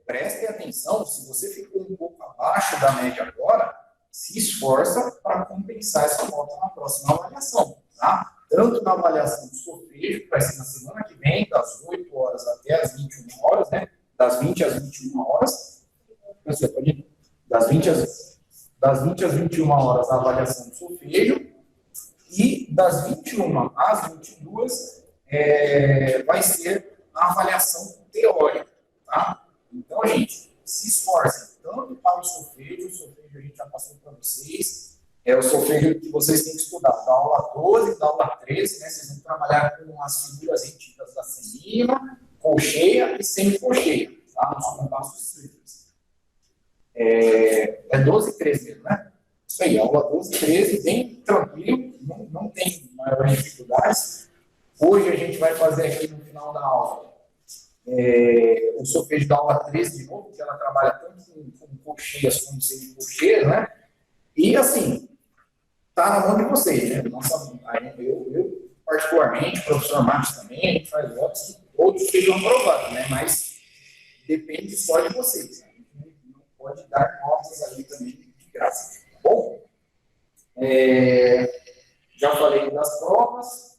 prestem atenção, se você ficou um pouco abaixo da média agora, se esforça para compensar essa nota na próxima avaliação, tá? Tanto na avaliação do solfejo, que vai ser na semana que vem, das 8 horas até as 21 horas, né? Das 20 às 21 horas. Das 20 às 21 horas a avaliação do solfejo. E das 21 às 22 vai ser a avaliação teórica, tá? Então, gente, se esforcem tanto para o solfejo a gente já passou para vocês, o solfejo que vocês têm que estudar, da aula 12 e da aula 13, né? Vocês vão trabalhar com as figuras retidas da semina, colcheia e semicolcheia, tá? Nos compassos simples. É 12 e 13 mesmo, né? Isso aí, aula 12 e 13, bem tranquilo, não tem maiores dificuldades. Hoje a gente vai fazer aqui no final da aula o solfejo da aula 13 de novo, que ela trabalha tanto com colcheias como semicolcheias, né? E assim, tá na mão de vocês, né? Eu particularmente, o professor Marcos também, a gente faz votos que todos sejam aprovados, né? Mas depende só de vocês, né? A gente não pode dar notas ali também de graça, tá bom? Já falei das provas.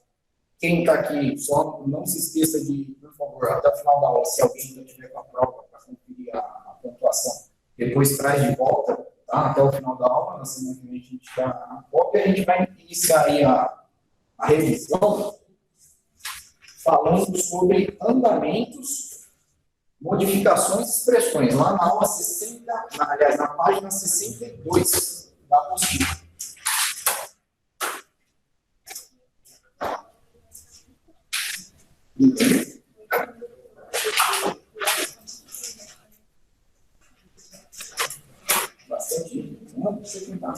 Quem está aqui, só não se esqueça de, por favor, até o final da aula, se alguém ainda tiver com a prova para conferir a pontuação, depois traz de volta, tá? Até o final da aula, na semana que vem a gente dá a cópia, a gente vai iniciar aí a revisão falando sobre andamentos, modificações e expressões, lá na aula 60, aliás, na página 62 da apostila. Bastante. Deixa eu tentar.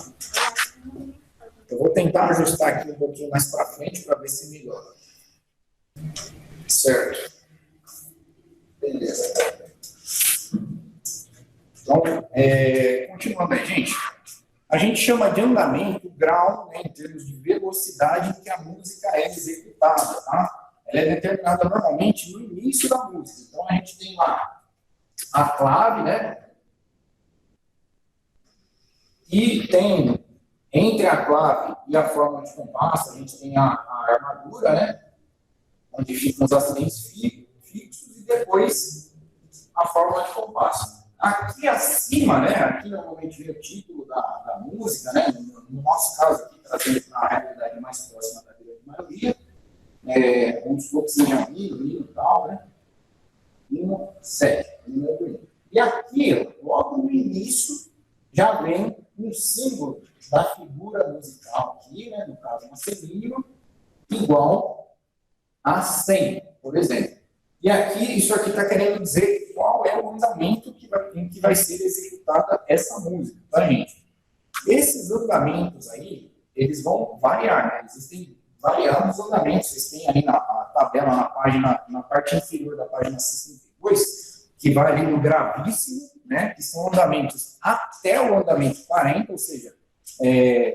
Eu vou tentar ajustar aqui um pouquinho mais para frente para ver se melhora. Certo. Beleza. Então, continuando aí, gente. A gente chama de andamento o grau, né, em termos de velocidade em que a música é executada, tá? Ela é determinada normalmente no início da música. Então, a gente tem lá a clave, né? E tem, entre a clave e a forma de compasso, a gente tem a armadura, né? Onde ficam os acidentes fixos e depois a forma de compasso. Aqui acima, né? Aqui normalmente vem o título da música, né? No nosso caso aqui, trazendo para a realidade mais próxima da grande maioria. Vamos supor que seja hino e tal, né? Hino 7, hino do hino. E aqui, logo no início, já vem um símbolo da figura musical aqui, né? No caso, uma semina, igual a 100, por exemplo. E aqui, isso aqui está querendo dizer qual é o andamento em que vai ser executada essa música, tá, gente? Esses andamentos aí, eles vão variar, né? Existem variados andamentos. Vocês têm aí na tabela, na parte inferior da página 62, que vai ali no gravíssimo, né? Que são andamentos até o andamento 40, ou seja,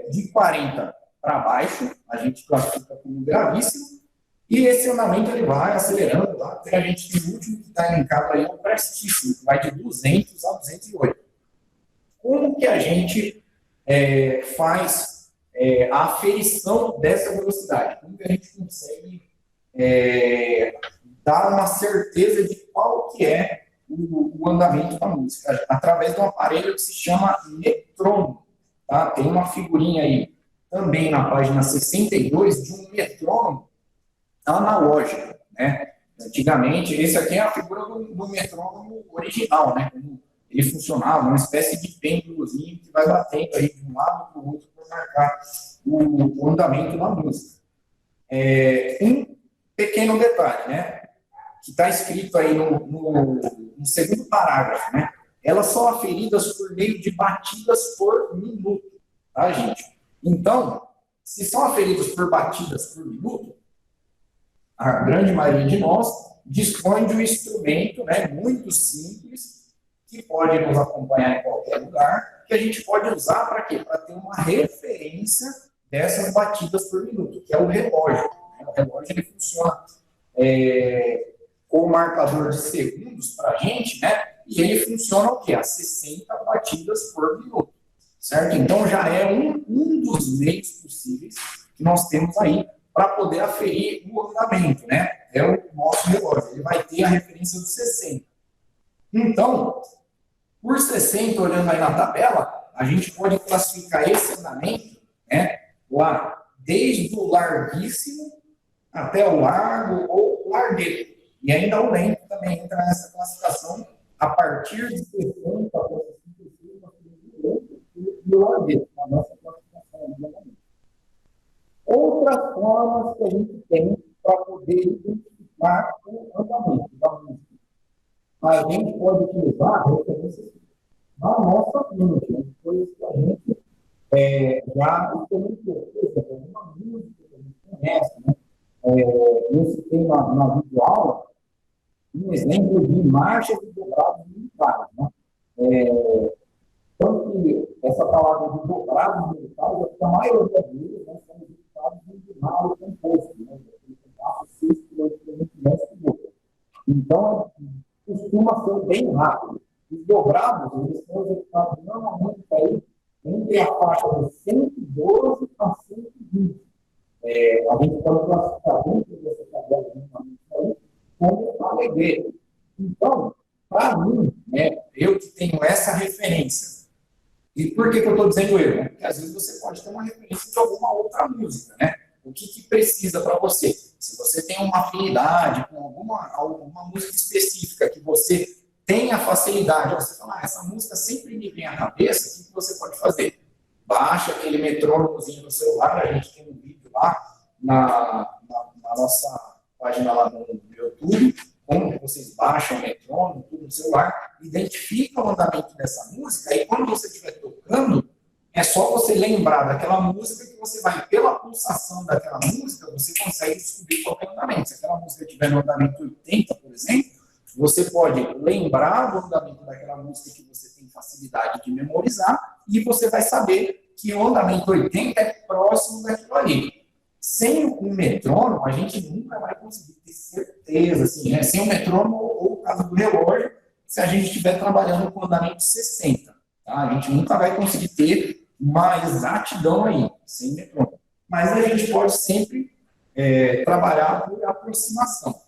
de 40 para baixo, a gente classifica como gravíssimo, e esse andamento ele vai acelerando lá, até a gente tem o último que está elencado aí, o prestígio, que vai de 200 a 208. Como que a gente faz a aferição dessa velocidade? Como que a gente consegue dar uma certeza de qual que é o andamento da música? Através de um aparelho que se chama metrônomo. Tá? Tem uma figurinha aí, também na página 62, de um metrônomo analógico, né? Antigamente, esse aqui é a figura do metrônomo original, né? Ele funcionava, uma espécie de pêndulozinho que vai batendo aí de um lado para o outro para marcar o andamento da música. Um pequeno detalhe, né? Que está escrito aí no segundo parágrafo, né? Elas são aferidas por meio de batidas por minuto, tá, gente? Então, se são aferidas por batidas por minuto, a grande maioria de nós dispõe de um instrumento, né, muito simples, que pode nos acompanhar em qualquer lugar, que a gente pode usar para quê? Para ter uma referência dessas batidas por minuto, que é o relógio. O relógio ele funciona com o marcador de segundos, segundos para a gente, né? E ele funciona o quê? A 60 batidas por minuto, certo? Então já é um dos meios possíveis que nós temos aí para poder aferir o andamento, né? É o nosso relógio, ele vai ter a referência dos 60. Então, por 60, olhando aí na tabela, a gente pode classificar esse andamento, né, lá, desde o larguíssimo até o largo ou largueiro. E ainda o lento também entra nessa classificação a partir de 60 até 65 e o largueiro, na nossa classificação de andamento. Outras formas que a gente tem para poder identificar o andamento da música. A gente pode utilizar referências na nossa mente, coisas que a gente já experimentou. Por exemplo, alguma música que a gente conhece, né? Eu citei na videoaula um exemplo de marchas e dobrados militares, né? Tanto que essa palavra de dobrados militares, a maioria deles, né, são executados em binário composto, né? Aquele compasso 6 km/s. Então, costuma ser bem rápido. Os dobrados, eles são executados normalmente aí entre a faixa de 112 a 120. A gente pode classificar dentro dessa tabela aí como alegreto. Então, para mim, né, eu que tenho essa referência, e por que eu estou dizendo eu? Porque às vezes você pode ter uma referência de alguma outra música, né? O que precisa para você? Se você tem uma afinidade com alguma música específica que você tenha facilidade, você fala, essa música sempre me vem à cabeça, o que você pode fazer? Baixa aquele metrônomozinho no celular, a gente tem um vídeo lá na nossa página lá no YouTube, como vocês baixam o metrônomo, tudo no celular, identifica o andamento dessa música, e quando você estiver tocando, é só você lembrar daquela música que você vai, pela pulsação daquela música, você consegue descobrir qual é o andamento. Se aquela música tiver no andamento 80, por exemplo, você pode lembrar do andamento daquela música que você tem facilidade de memorizar e você vai saber que o andamento 80 é próximo daquilo ali. Sem um metrônomo, a gente nunca vai conseguir ter certeza, assim, né? Sem o metrônomo ou o caso do relógio, se a gente estiver trabalhando com andamento 60. Tá? A gente nunca vai conseguir ter uma exatidão aí, sem metrônomo. Mas a gente pode sempre trabalhar por aproximação.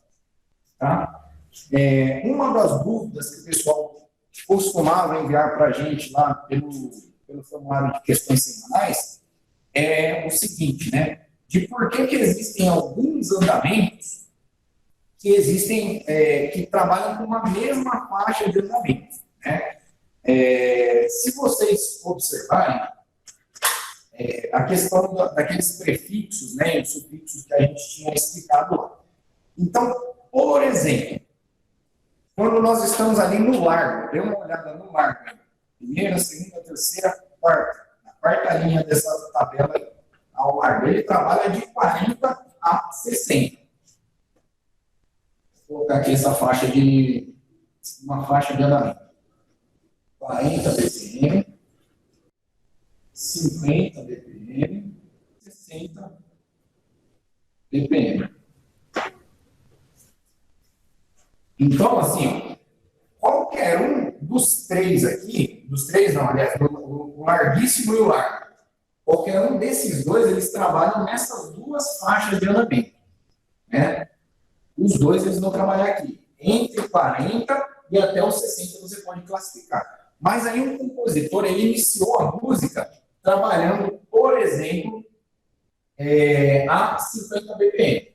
Tá? Uma das dúvidas que o pessoal costumava enviar para a gente lá pelo formulário de questões semanais é o seguinte, né? De por que existem alguns andamentos que existem, que trabalham com uma mesma faixa de andamento, né? Se vocês observarem, a questão daqueles prefixos, né, os sufixos que a gente tinha explicado lá. Então, por exemplo, quando nós estamos ali no largo, dê uma olhada no largo, primeira, segunda, terceira, quarta, a quarta linha dessa tabela ao largo, ele trabalha de 40 a 60. Vou colocar aqui uma faixa de andamento. 40 BPM, 50 BPM, 60 BPM. Então, assim, qualquer um dos três aqui, dos três não, aliás, o larguíssimo e o largo, qualquer um desses dois, eles trabalham nessas duas faixas de andamento, né? Os dois, eles vão trabalhar aqui, entre 40 e até os 60 você pode classificar. Mas aí um compositor, ele iniciou a música trabalhando, por exemplo, a 50 BPM.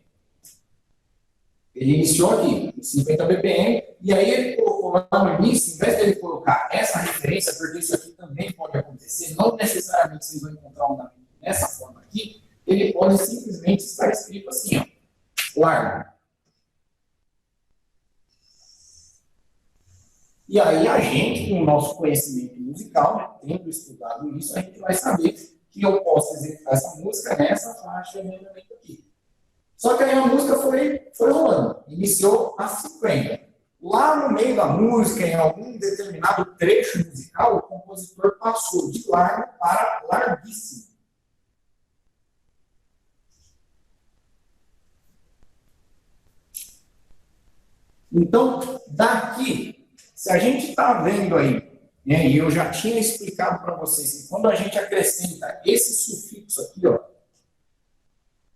Ele iniciou aqui, 50 BPM, e aí ele colocou lá no início, em vez de ele colocar essa referência, porque isso aqui também pode acontecer, não necessariamente vocês vão encontrar um andamento dessa forma aqui, ele pode simplesmente estar escrito assim, ó, largo. E aí a gente, com o nosso conhecimento musical, né, tendo estudado isso, a gente vai saber que eu posso executar essa música nessa faixa de andamento aqui. Só que aí a música foi rolando, iniciou a 50. Lá no meio da música, em algum determinado trecho musical, o compositor passou de largo para larguíssimo. Então, daqui, se a gente está vendo aí, né, e eu já tinha explicado para vocês que quando a gente acrescenta esse sufixo aqui, ó,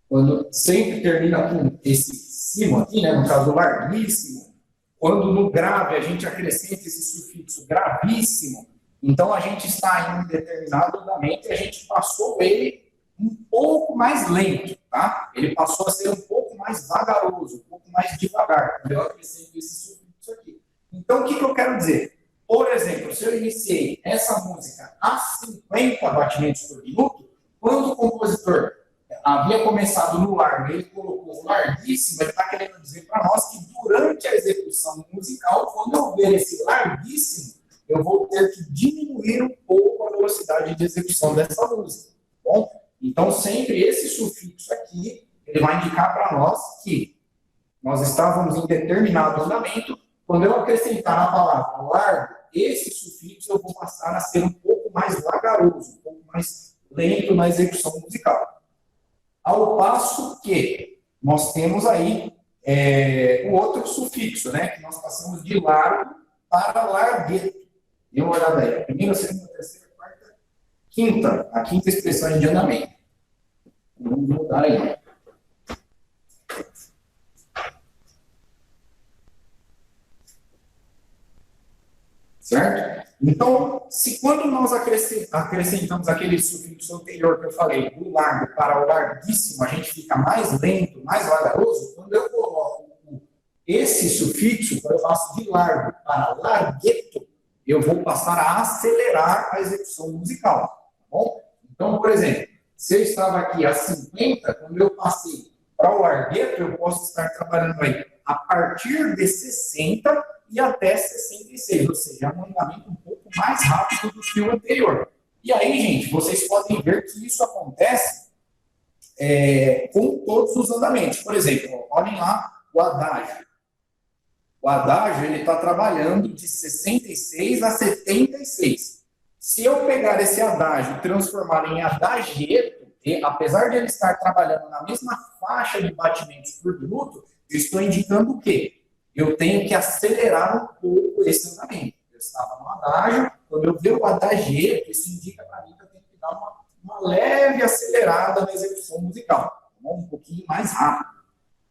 quando sempre termina com esse cimo aqui, né, no caso larguíssimo, quando no grave a gente acrescenta esse sufixo gravíssimo, então a gente está em um determinado andamento e a gente passou ele um pouco mais lento, tá? Ele passou a ser um pouco mais vagaroso, um pouco mais devagar, quando eu acrescento esse sufixo aqui. Então, o que eu quero dizer? Por exemplo, se eu iniciei essa música a 50 batimentos por minuto, quando o compositor havia começado no largo, ele colocou larguíssimo, ele está querendo dizer para nós que durante a execução musical, quando eu ver esse larguíssimo, eu vou ter que diminuir um pouco a velocidade de execução dessa música. Bom? Então, sempre esse sufixo aqui, ele vai indicar para nós que nós estávamos em determinado andamento. Quando eu acrescentar a palavra largo, esse sufixo eu vou passar a ser um pouco mais vagaroso, um pouco mais lento na execução musical. Ao passo que nós temos aí o outro sufixo, né, que nós passamos de largo para largueto. Dê uma olhada aí. A primeira, a segunda, a terceira, a quarta, quinta. A quinta expressão de andamento. Vamos voltar aí. Certo? Então, se quando nós acrescentamos aquele sufixo anterior que eu falei, do largo para o larguíssimo, a gente fica mais lento, mais vagaroso, quando eu coloco esse sufixo, quando eu passo de largo para largueto, eu vou passar a acelerar a execução musical. Tá bom? Então, por exemplo, se eu estava aqui a 50, quando eu passei para o largueto, eu posso estar trabalhando aí a partir de 60 e até 66, ou seja, um andamento um pouco mais rápido do que o anterior. E aí, gente, vocês podem ver que isso acontece com todos os andamentos. Por exemplo, olhem lá o adágio. O adágio, ele está trabalhando de 66 a 76. Se eu pegar esse adágio e transformar em adagieto, apesar de ele estar trabalhando na mesma faixa de batimentos por minuto, eu estou indicando o quê? Eu tenho que acelerar um pouco esse andamento. Eu estava no adágio, quando eu ver o adagieto, isso indica para mim que eu tenho que dar uma leve acelerada na execução musical, um pouquinho mais rápido.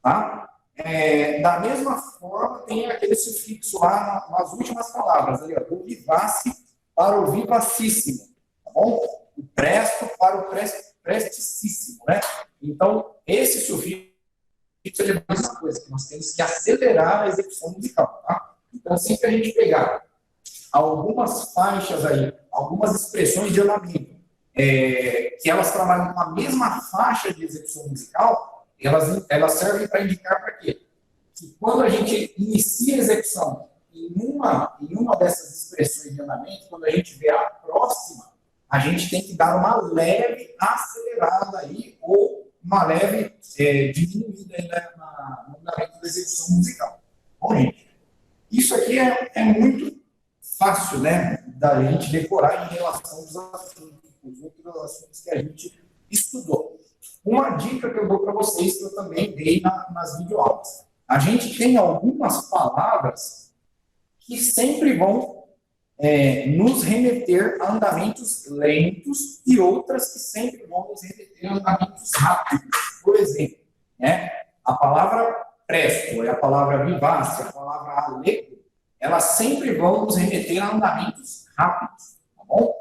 Tá? Da mesma forma, tem aquele sufixo lá nas últimas palavras, ali, ó, do vivace para o vivacíssimo, tá bom? O presto para o presticíssimo, né? Então, esse sufixo é a mesma coisa, que nós temos que acelerar a execução musical, tá? Então, sempre que a gente pegar algumas faixas aí, algumas expressões de andamento, que elas trabalham com a mesma faixa de execução musical, elas servem para indicar para quê? Que quando a gente inicia a execução em uma dessas expressões de andamento, quando a gente vê a próxima, a gente tem que dar uma leve acelerada aí, ou uma leve diminuída aí no andamento da execução musical. Bom, gente, isso aqui é muito fácil, né, da gente decorar em relação aos outros assuntos que a gente estudou. Uma dica que eu dou para vocês, que eu também dei nas videoaulas. A gente tem algumas palavras que sempre vão nos remeter a andamentos lentos e outras que sempre vão nos remeter a andamentos rápidos. Por exemplo, né, a palavra presto, a palavra vivace, a palavra alegre, elas sempre vão nos remeter a andamentos rápidos, tá bom?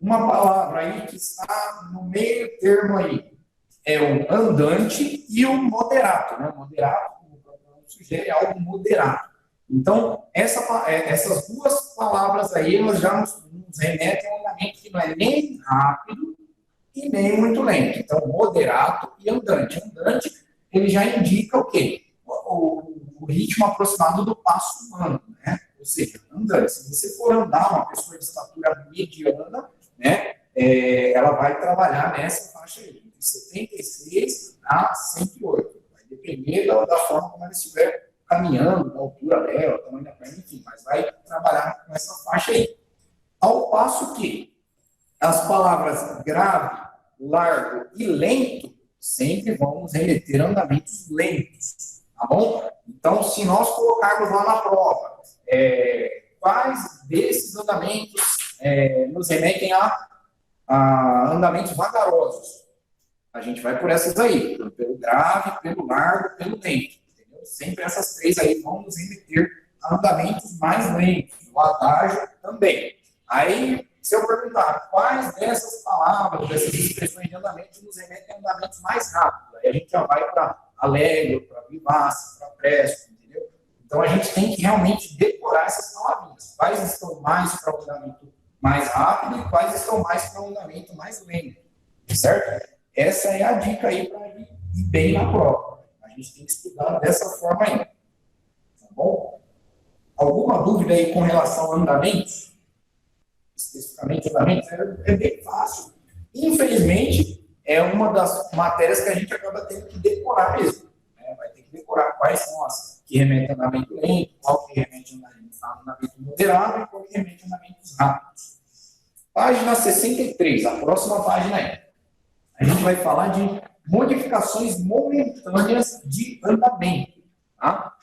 Uma palavra aí que está no meio termo aí é o andante e o moderato, né? Moderato, como o próprio nome sugere, é algo moderado. Então, essas duas palavras aí, elas já nos remetem a um andamento que não é nem rápido e nem muito lento. Então, moderato e andante. Andante, ele já indica o quê? O ritmo aproximado do passo humano, né? Ou seja, andante. Se você for andar, uma pessoa de estatura mediana, né, ela vai trabalhar nessa faixa aí, de 76 a 108. Vai depender da forma como ela estiver caminhando, da altura dela, tamanho da perna, enfim, mas vai trabalhar com essa faixa aí. Ao passo que as palavras grave, largo e lento sempre vão nos remeter a andamentos lentos, tá bom? Então, se nós colocarmos lá na prova, quais desses andamentos nos remetem a andamentos vagarosos, a gente vai por essas aí, pelo grave, pelo largo, pelo lento, entendeu? Sempre essas três aí vão nos remeter a andamentos mais lentos, o adágio também. Aí, se eu perguntar quais dessas palavras, dessas expressões de andamento nos remetem a andamentos mais rápidos, aí a gente já vai para allegro, para vivace, para presto, entendeu? Então, a gente tem que realmente decorar essas palavrinhas. Quais estão mais para o andamento mais rápido e quais estão mais para o andamento mais lento, certo? Essa é a dica aí para ir bem na prova. A gente tem que estudar dessa forma aí. Tá bom? Alguma dúvida aí com relação a andamentos? Especificamente andamentos? É bem fácil. Infelizmente, é uma das matérias que a gente acaba tendo que decorar mesmo. Né? Vai ter que decorar quais são as que remetem a andamento lento, qual que remete a andamento moderado e qual que remete a andamentos rápidos. Página 63, a próxima página aí. A gente vai falar de modificações momentâneas de andamento. Tá?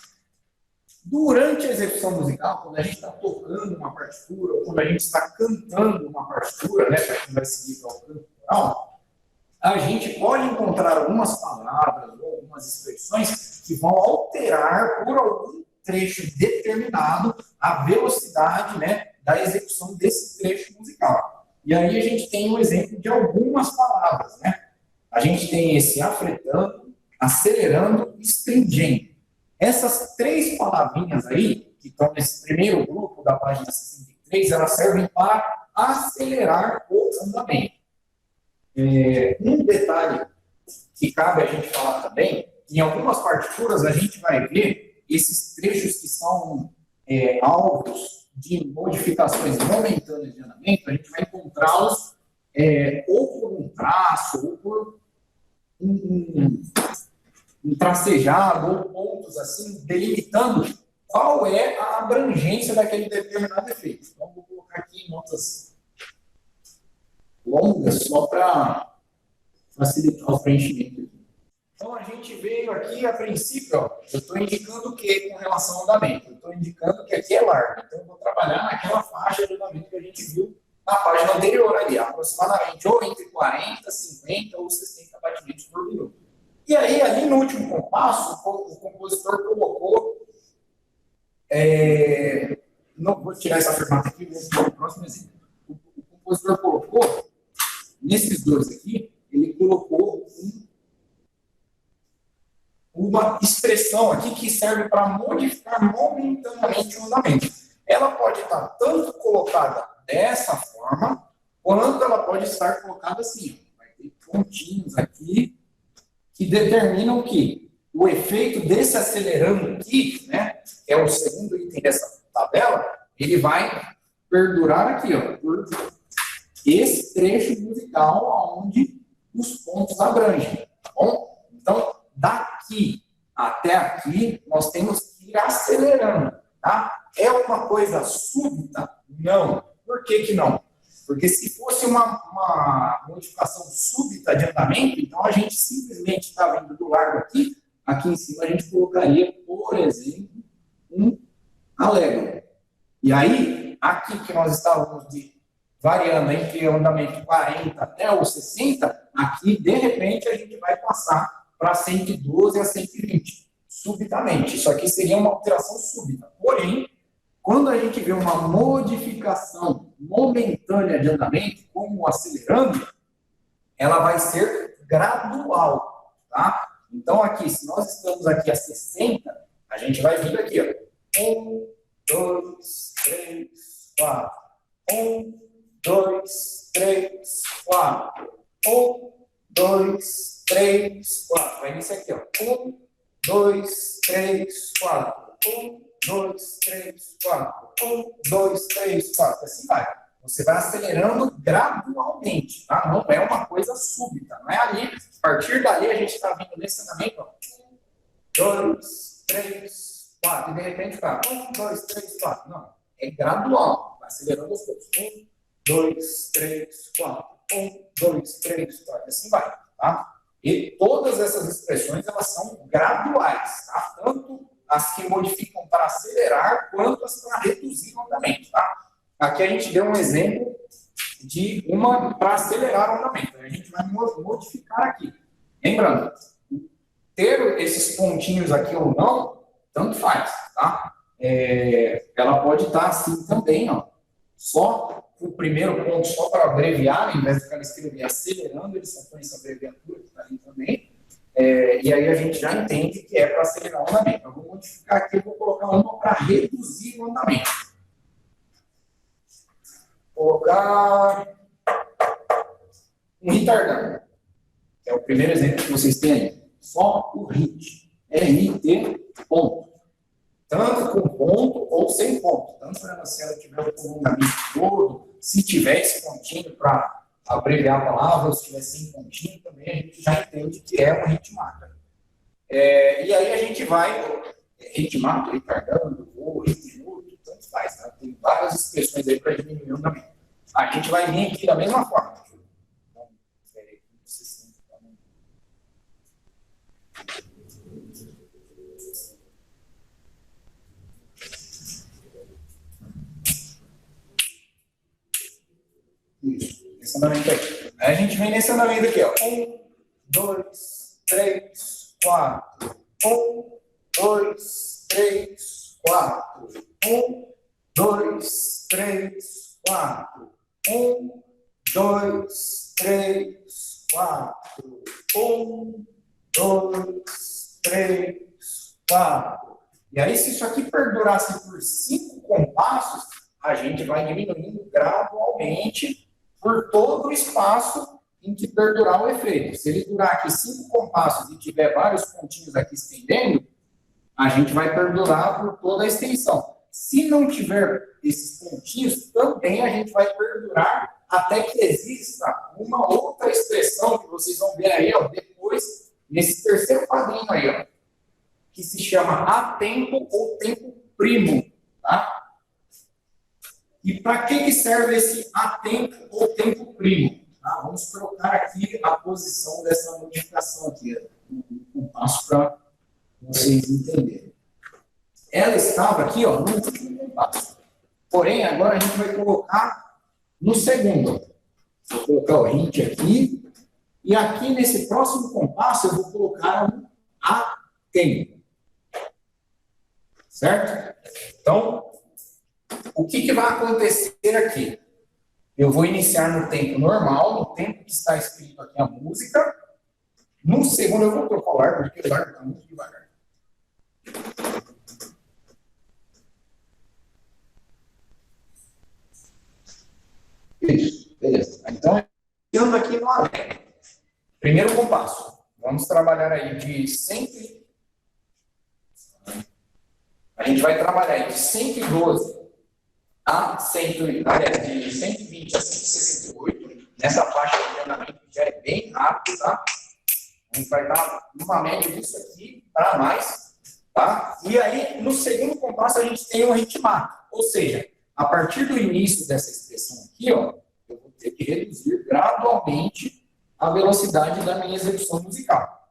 Durante a execução musical, quando a gente está tocando uma partitura, ou quando a gente está cantando uma partitura, né, para quem vai seguir para o canto coral, a gente pode encontrar algumas palavras ou algumas expressões que vão alterar por algum trecho determinado a velocidade, né, da execução desse trecho musical. E aí a gente tem um exemplo de algumas palavras, né? A gente tem esse afretando, acelerando e stringendo. Essas três palavrinhas aí, que estão nesse primeiro grupo da página 63, elas servem para acelerar o andamento. Um detalhe que cabe a gente falar também, em algumas partituras a gente vai ver esses trechos que são alvos de modificações momentâneas de andamento, a gente vai encontrá-los ou por um traço, ou por um tracejado, ou pontos assim, delimitando qual é a abrangência daquele determinado efeito. Então, vou colocar aqui notas longas, só para facilitar o preenchimento. Então, a gente veio aqui, a princípio, ó, eu estou indicando o que com relação ao andamento? Eu estou indicando que aqui é largo. Então, eu vou trabalhar naquela faixa de andamento que a gente viu na página anterior ali, aproximadamente ou entre 40, 50 ou 60 batimentos por minuto. E aí, ali no último compasso, o compositor colocou... não vou tirar essa fermata aqui, vou para o próximo exemplo. O compositor colocou, nesses dois aqui, ele colocou uma expressão aqui que serve para modificar momentaneamente o andamento. Ela pode estar tanto colocada dessa forma, quanto ela pode estar colocada assim. Vai ter pontinhos aqui que determinam que o efeito desse acelerando aqui, né, que é o segundo item dessa tabela, ele vai perdurar aqui, ó, por esse trecho musical onde os pontos abrangem, tá bom? Então, daqui até aqui, nós temos que ir acelerando, tá? É uma coisa súbita? Não. Por que não? Porque se fosse uma modificação súbita de andamento, então a gente simplesmente está vindo do largo aqui, aqui em cima a gente colocaria, por exemplo, um allegro. E aí, aqui que nós estávamos variando entre o andamento 40 até o 60, aqui, de repente, a gente vai passar para 112 a 120, subitamente. Isso aqui seria uma alteração súbita. Porém, quando a gente vê uma modificação momentânea de andamento, como o acelerando, ela vai ser gradual, tá? Então, aqui, se nós estamos aqui a 60, a gente vai vir aqui, ó. 1, 2, 3, 4. 1, 2, 3, 4. 1, 2, 3, 4. Vai nisso aqui, ó. 1, 2, 3, 4. 1, 2, 3, 4. 1, 2, 3, 4. Assim vai. Você vai acelerando gradualmente, tá? Não é uma coisa súbita. Não é ali, a partir dali a gente está vindo nesse andamento, ó. 1, 2, 3, 4. E de repente vai 1, 2, 3, 4. Não, é gradual. Vai acelerando aos poucos. 1, 2, 3, 4. 1, 2, 3, 4. Assim vai, tá? E todas essas expressões, elas são graduais, tá? Tanto as que modificam para acelerar, quanto as para reduzir o andamento, tá? Aqui a gente deu um exemplo de uma para acelerar o andamento. A gente vai modificar aqui. Lembrando, ter esses pontinhos aqui ou não, tanto faz, tá? Ela pode estar assim também, ó. Só o primeiro ponto, só para abreviar, ao invés de ficar escrevendo acelerando, ele só põe essa abreviatura que está ali também. E aí a gente já entende que é para acelerar o andamento. Eu vou modificar aqui, eu vou colocar uma para reduzir o andamento. Vou colocar um retardando. É o primeiro exemplo que vocês têm aí. Só o RIT. RIT, ponto. Tanto com ponto ou sem ponto. Tanto se ela tiver o prolongamento todo, se tiver esse pontinho para abreviar a palavra, ou se tiver sem pontinho, também a gente já entende que é uma ritmata. E aí a gente vai, ritmata, retardando, ou ritmuto, tanto faz. Tá? Tem várias expressões aí para diminuir o andamento. A gente vai vir aqui da mesma forma. Isso, esse andamento aqui. Aí a gente vem nesse andamento aqui, ó. 1, 2, 3, 4. 1, 2, 3, 4. 1, 2, 3, 4. 1, 2, 3, 4. 1, 2, 3, 4. E aí, se isso aqui perdurasse por 5 compassos, a gente vai diminuindo gradualmente por todo o espaço em que perdurar o efeito. Se ele durar aqui 5 compassos e tiver vários pontinhos aqui estendendo, a gente vai perdurar por toda a extensão. Se não tiver esses pontinhos, também a gente vai perdurar até que exista uma outra expressão que vocês vão ver aí, ó, depois, nesse terceiro quadrinho aí, ó, que se chama atempo ou tempo primo, tá? E para que serve esse atempo ou tempo primo? Tá? Vamos trocar aqui a posição dessa modificação aqui, um passo para vocês entenderem. Ela estava aqui, ó, no último compasso. Porém, agora a gente vai colocar no segundo. Vou colocar o hit aqui. E aqui nesse próximo compasso eu vou colocar um atempo. Certo? Então, o que vai acontecer aqui? Eu vou iniciar no tempo normal, no tempo que está escrito aqui a música. No segundo eu vou trocar o ar, porque o ar está muito devagar. Isso, beleza. Então, iniciando aqui no alegre. Primeiro compasso. Vamos trabalhar aí de 100. A gente vai trabalhar aí de 112 a 100, aliás, de 120 a 168. Nessa faixa de andamento já é bem rápido, tá? A gente vai dar uma média disso aqui para mais, tá? E aí, no segundo compasso, a gente tem o ritmata. Ou seja, a partir do início dessa expressão aqui, ó, eu vou ter que reduzir gradualmente a velocidade da minha execução musical.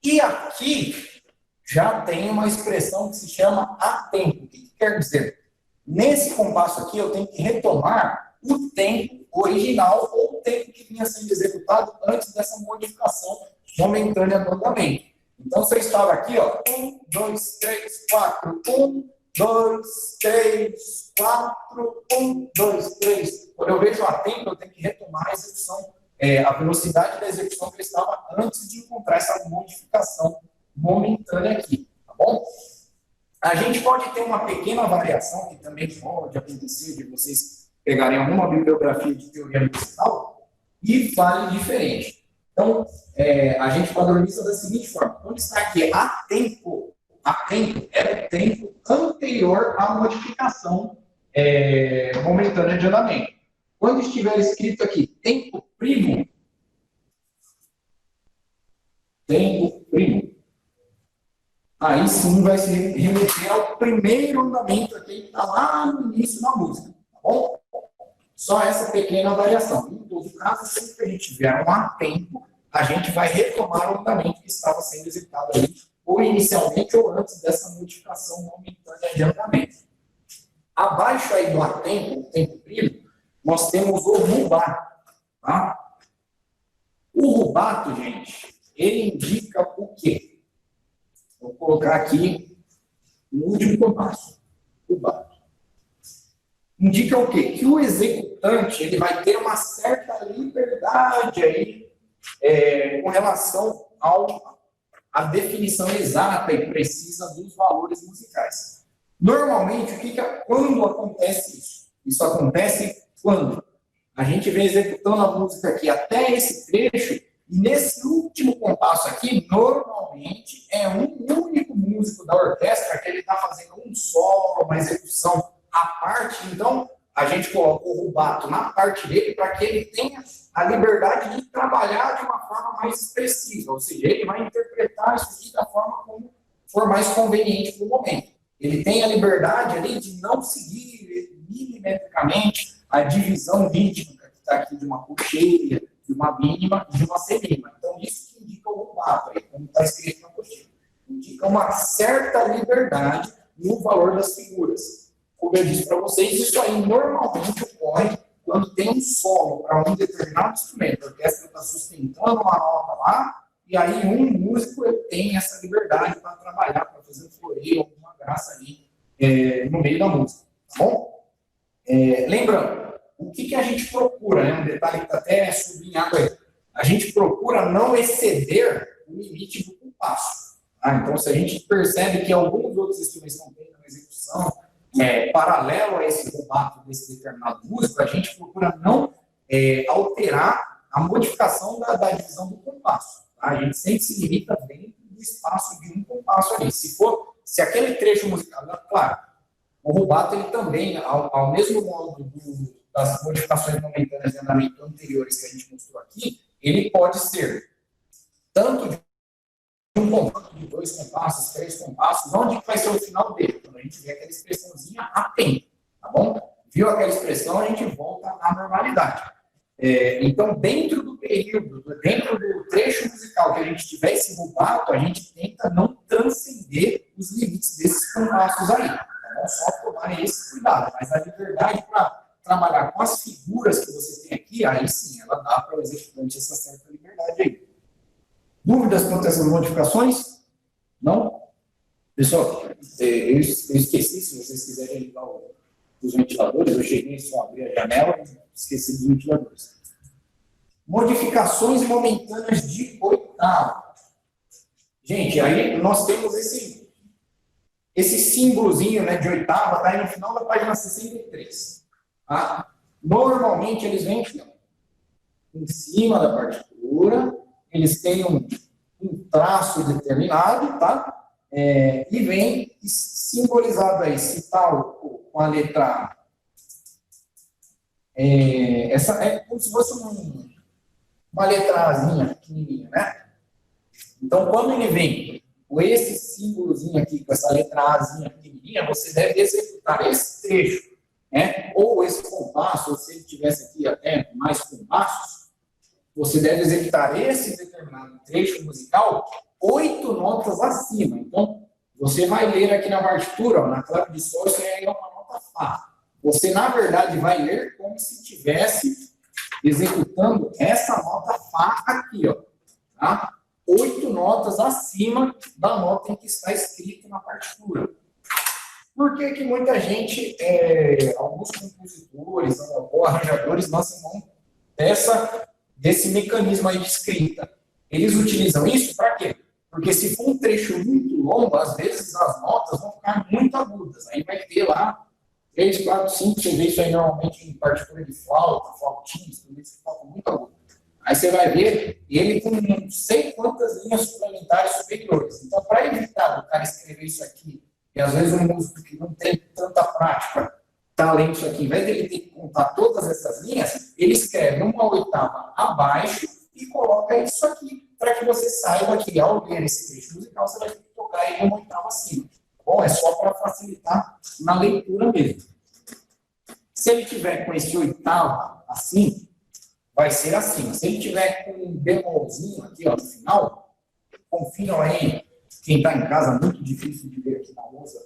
E aqui já tem uma expressão que se chama atempo. O que quer dizer? Nesse compasso aqui, eu tenho que retomar o tempo original ou o tempo que vinha sendo executado antes dessa modificação momentânea do andamento. Então, você estava aqui, ó, 1, 2, 3, 4, 1, 2, 3, 4, 1, 2, 3. Quando eu vejo o atempo, eu tenho que retomar a execução, a velocidade da execução que eu estava antes de encontrar essa modificação momentânea aqui, tá bom? A gente pode ter uma pequena variação, que também pode acontecer, de vocês pegarem alguma bibliografia de teoria musical e falem diferente. Então, a gente padroniza da seguinte forma. Quando está aqui atempo é o tempo anterior à modificação momentânea de andamento. Quando estiver escrito aqui tempo primo, aí sim vai se remeter ao primeiro andamento aqui que está lá no início da música, tá bom? Só essa pequena variação. Em todo caso, sempre que a gente tiver um atempo, a gente vai retomar o andamento que estava sendo executado ali, ou inicialmente ou antes dessa modificação momentânea de andamento. Abaixo aí do atempo, o tempo primo, nós temos o rubato. Tá? O rubato, gente, ele indica o quê? Vou colocar aqui no último compasso. Rubato. Indica o quê? Que o executante ele vai ter uma certa liberdade aí, com relação à definição exata e precisa dos valores musicais. Normalmente, quando acontece isso? Isso acontece quando a gente vem executando a música aqui até esse trecho, e nesse último compasso aqui, normalmente é um único músico da orquestra que ele está fazendo um solo, uma execução à parte, então a gente coloca o rubato na parte dele para que ele tenha a liberdade de trabalhar de uma forma mais expressiva, ou seja, ele vai interpretar isso aqui da forma como for mais conveniente no momento. Ele tem a liberdade ali de não seguir milimetricamente a divisão rítmica que está aqui de uma cocheia, de uma mínima e de uma semínima. Então, isso que indica o rubato, aí, como está escrito na cocheia. Indica uma certa liberdade no valor das figuras. Como eu disse para vocês, isso aí normalmente ocorre quando tem um solo para um determinado instrumento. A orquestra está sustentando uma nota lá, e aí um músico ele tem essa liberdade para trabalhar, para fazer um floreio, alguma graça ali no meio da música. Tá bom? Lembrando, o que a gente procura, né? Um detalhe que está até sublinhado aí. A gente procura não exceder o limite do compasso. Tá? Então, se a gente percebe que alguns outros instrumentos estão tendo uma execução paralelo a esse rubato desse determinado músico, a gente procura não alterar a modificação da divisão do compasso. Tá? A gente sempre se limita dentro do espaço de um compasso ali. Se aquele trecho musical, claro, o rubato ele também, ao mesmo modo das modificações momentâneas de andamento anteriores que a gente mostrou aqui, ele pode ser tanto de um compasso, de 2 compassos, 3 compassos, onde vai ser o final dele? Quando a gente vê aquela expressãozinha a tempo, tá bom? Viu aquela expressão, a gente volta à normalidade. Então, dentro do período, dentro do trecho musical que a gente tiver esse rubato, a gente tenta não transcender os limites desses compassos aí. Então, só tomar esse cuidado, mas a liberdade para trabalhar com as figuras que você tem aqui, aí sim, ela dá para o executante essa certa liberdade aí. Dúvidas quanto a essas modificações? Não? Pessoal, eu esqueci, se vocês quiserem ligar os ventiladores, eu cheguei só abrir a janela e esqueci dos ventiladores. Modificações momentâneas de oitava. Gente, aí nós temos esse símbolozinho, né, de oitava, está aí no final da página 63. Tá? Normalmente eles vêm aqui, ó, em cima da partitura, eles têm um traço determinado, tá? E vem simbolizado aí, se tal, com a letra essa é como se fosse uma letrazinha pequenininha, né? Então, quando ele vem com esse símbolozinho aqui, com essa letrazinha pequenininha, você deve executar esse trecho, né? Ou esse compasso, ou se ele tivesse aqui até mais compassos, você deve executar esse determinado trecho musical 8 notas acima. Então, você vai ler aqui na partitura, ó, na clave de sol, isso aí é uma nota Fá. Você, na verdade, vai ler como se estivesse executando essa nota Fá aqui, ó. Tá? 8 notas acima da nota em que está escrito na partitura. Por que muita gente, alguns compositores, ou arranjadores, lançam mão desse mecanismo aí de escrita? Eles utilizam isso para quê? Porque se for um trecho muito longo, às vezes as notas vão ficar muito agudas. Aí vai ter lá 3, 4, 5, você vê isso aí normalmente em partitura de flauta, flautinha, instrumentos que faltam muito agudo. Aí você vai ver ele com não sei quantas linhas suplementares superiores. Então, para evitar o cara escrever isso aqui, e às vezes um músico que não tem tanta prática está lendo isso aqui, em vez de ele ter que contar todas essas linhas, ele escreve uma oitava abaixo e coloca isso aqui, para que você saiba que ao ler esse trecho musical, você vai ter que tocar ele uma oitava acima. Bom, é só para facilitar na leitura mesmo. Se ele tiver com esse oitava assim, vai ser assim. Se ele tiver com um bemolzinho aqui, ó, no final, confiram aí, quem está em casa, muito difícil de ver aqui na lousa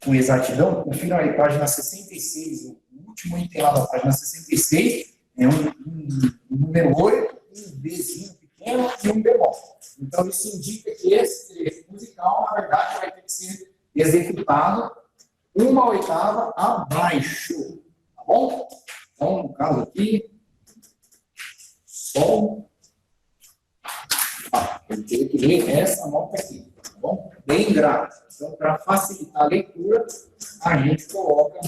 com exatidão, confiram aí, página 66, o último item lá da página 66, é um número 8, um Bzinho pequeno e um bemol. Então, isso indica que esse trecho musical, na verdade, vai ter que ser executado 1/8 abaixo, tá bom? Então, no caso aqui, Sol, eu teria que ler essa nota aqui, tá bom? Bem grave. Então, para facilitar a leitura, a gente coloca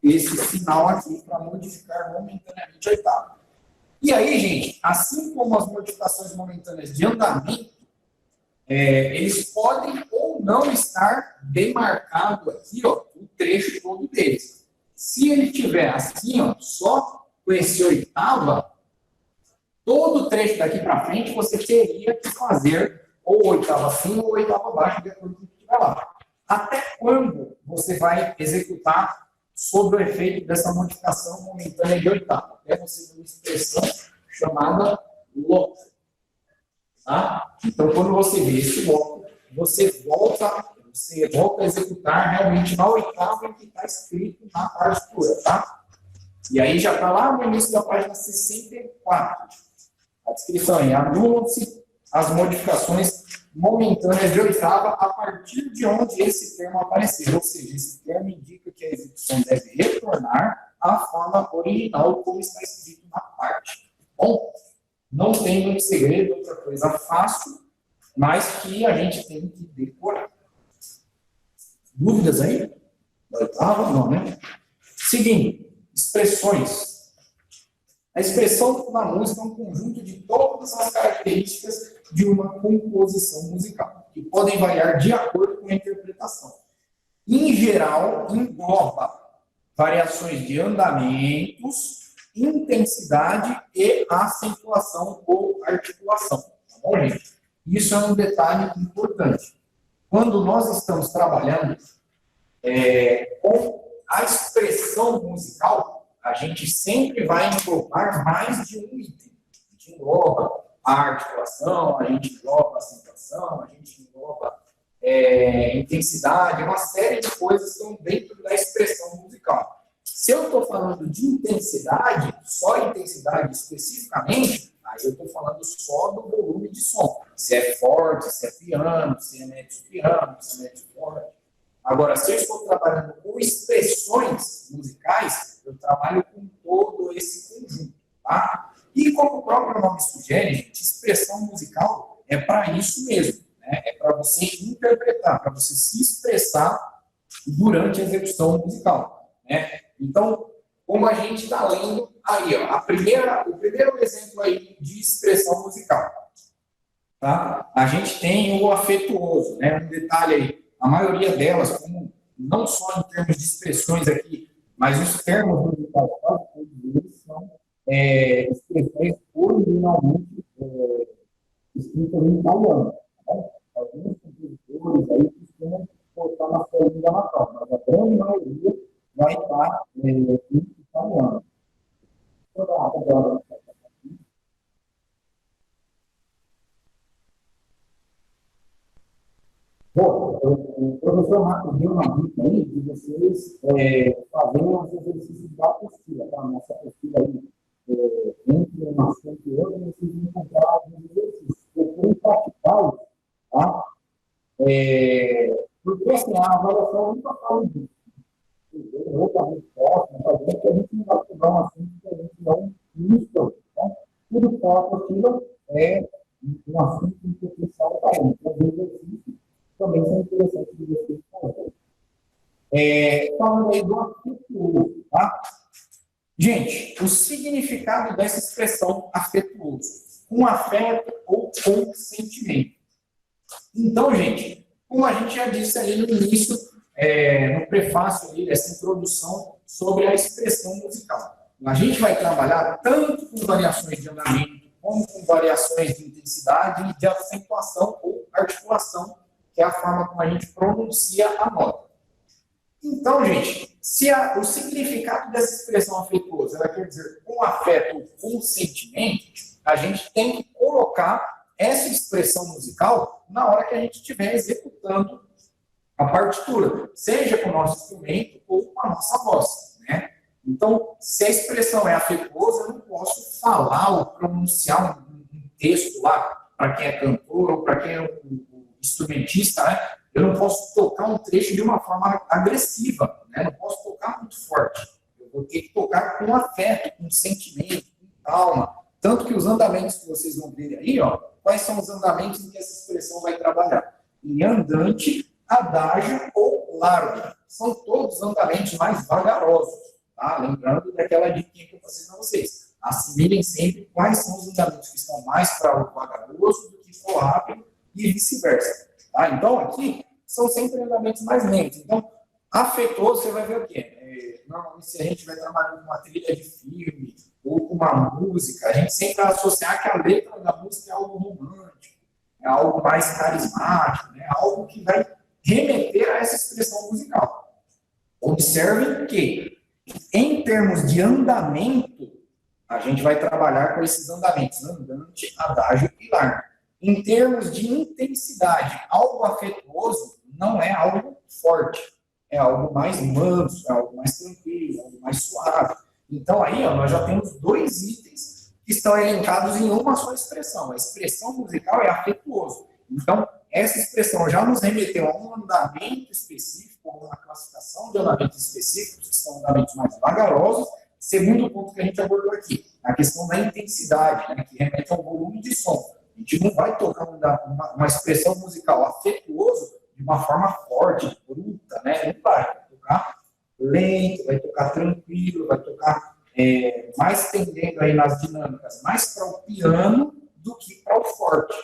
esse sinal aqui para modificar momentaneamente a oitava. E aí, gente, assim como as modificações momentâneas de andamento, eles podem ou não estar demarcado aqui, ó, o trecho todo deles. Se ele tiver assim, ó, só com esse oitava, todo o trecho daqui para frente você teria que fazer ou oitava acima ou oitava abaixo, de acordo com o que estiver lá. Até quando você vai executar sob o efeito dessa modificação momentânea de oitava? Até você ter uma expressão chamada lock. Tá? Então, quando você vê esse lock, você volta a executar realmente na oitava que está escrito na partitura. Tá? E aí já está lá no início da página 64. A descrição aí, anulam-se as modificações momentâneas de oitava a partir de onde esse termo aparecer. Ou seja, esse termo indica que a execução deve retornar à forma original como está escrito na parte. Bom, não tem muito segredo, outra coisa fácil, mas que a gente tem que decorar. Dúvidas aí? Da oitava? Não, né? Seguindo, expressões. A expressão na música é um conjunto de todas as características de uma composição musical, que podem variar de acordo com a interpretação. Em geral, engloba variações de andamentos, intensidade e acentuação ou articulação. Tá bom, gente? Isso é um detalhe importante. Quando nós estamos trabalhando com a expressão musical, a gente sempre vai englobar mais de um item. A gente engloba a articulação, a gente engloba a acentuação, a gente engloba intensidade, uma série de coisas que estão dentro da expressão musical. Se eu estou falando de intensidade, só intensidade especificamente, aí eu estou falando só do volume de som. Se é forte, se é piano, se é médio piano, se é médio forte. Agora, se eu estou trabalhando com expressões musicais, eu trabalho com todo esse conjunto, tá? E como o próprio nome sugere, gente, expressão musical é para isso mesmo, né? É para você interpretar, para você se expressar durante a execução musical, né? Então, como a gente está lendo aí, ó, o primeiro exemplo aí de expressão musical, tá? A gente tem o afetuoso, né? Um detalhe aí, a maioria delas, como não só em termos de expressões aqui, mas os termos musicais, todos eles são expressões originalmente escritas em italiano. Tá? Alguns compositores aí costumam botar na sua língua natal, mas a grande maioria vai estar em italiano. Bom, o professor Marcos deu uma dica aí de vocês fazerem os exercícios da apostila, tá? Nossa apostila aí, entre uma assunto e outra, vocês vão encontrar alguns exercícios. Procurem praticá-los, tá? Porque assim, a avaliação nunca fala disso. Outra resposta, porque a gente não vai estudar um assunto que a gente não mistura, tá? Tudo que está na apostila é um assunto em potencial para ele. Então, os exercícios também são interessantes de vocês fazerem. Falando aí do afetuoso, tá? Gente, o significado dessa expressão afetuoso, com afeto ou com sentimento. Então, gente, como a gente já disse ali no início, no prefácio ali, dessa introdução sobre a expressão musical. A gente vai trabalhar tanto com variações de andamento, como com variações de intensidade e de acentuação ou articulação, que é a forma como a gente pronuncia a nota. Então, gente, se o significado dessa expressão afetuosa ela quer dizer com afeto ou com sentimento, a gente tem que colocar essa expressão musical na hora que a gente estiver executando a partitura, seja com o nosso instrumento ou com a nossa voz, né? Então, se a expressão é afetuosa, eu não posso falar ou pronunciar um texto lá para quem é cantor ou para quem é um instrumentista, né? Eu não posso tocar um trecho de uma forma agressiva, né? Não posso tocar muito forte. Eu vou ter que tocar com afeto, com sentimento, com calma. Tanto que os andamentos que vocês vão ver aí, ó, quais são os andamentos em que essa expressão vai trabalhar? Em andante, adágio ou largo. São todos andamentos mais vagarosos, tá? Lembrando daquela dica que eu passei para vocês. Assimilem sempre quais são os andamentos que estão mais para o vagaroso do que para o rápido e vice-versa. Tá? Então, aqui, são sempre andamentos mais lentos. Então, afetuoso, você vai ver o quê? Normalmente, se a gente vai trabalhando com uma trilha de filme ou com uma música, a gente sempre vai associar que a letra da música é algo romântico, é algo mais carismático, né? Algo que vai remeter a essa expressão musical. Observem que, em termos de andamento, a gente vai trabalhar com esses andamentos, andante, adágio e largo. Em termos de intensidade, algo afetuoso não é algo forte, é algo mais manso, é algo mais tranquilo, algo mais suave. Então, aí, ó, nós já temos dois itens que estão elencados em uma só expressão. A expressão musical é afetuoso. Então, essa expressão já nos remeteu a um andamento específico, a uma classificação de andamentos específicos, que são andamentos mais vagarosos. Segundo ponto que a gente abordou aqui, a questão da intensidade, né, que remete ao volume de som. A gente não vai tocar uma expressão musical afetuoso de uma forma forte, bruta, né? Não vai tocar lento, vai tocar tranquilo, vai tocar mais tendendo aí nas dinâmicas, mais para o piano do que para o forte.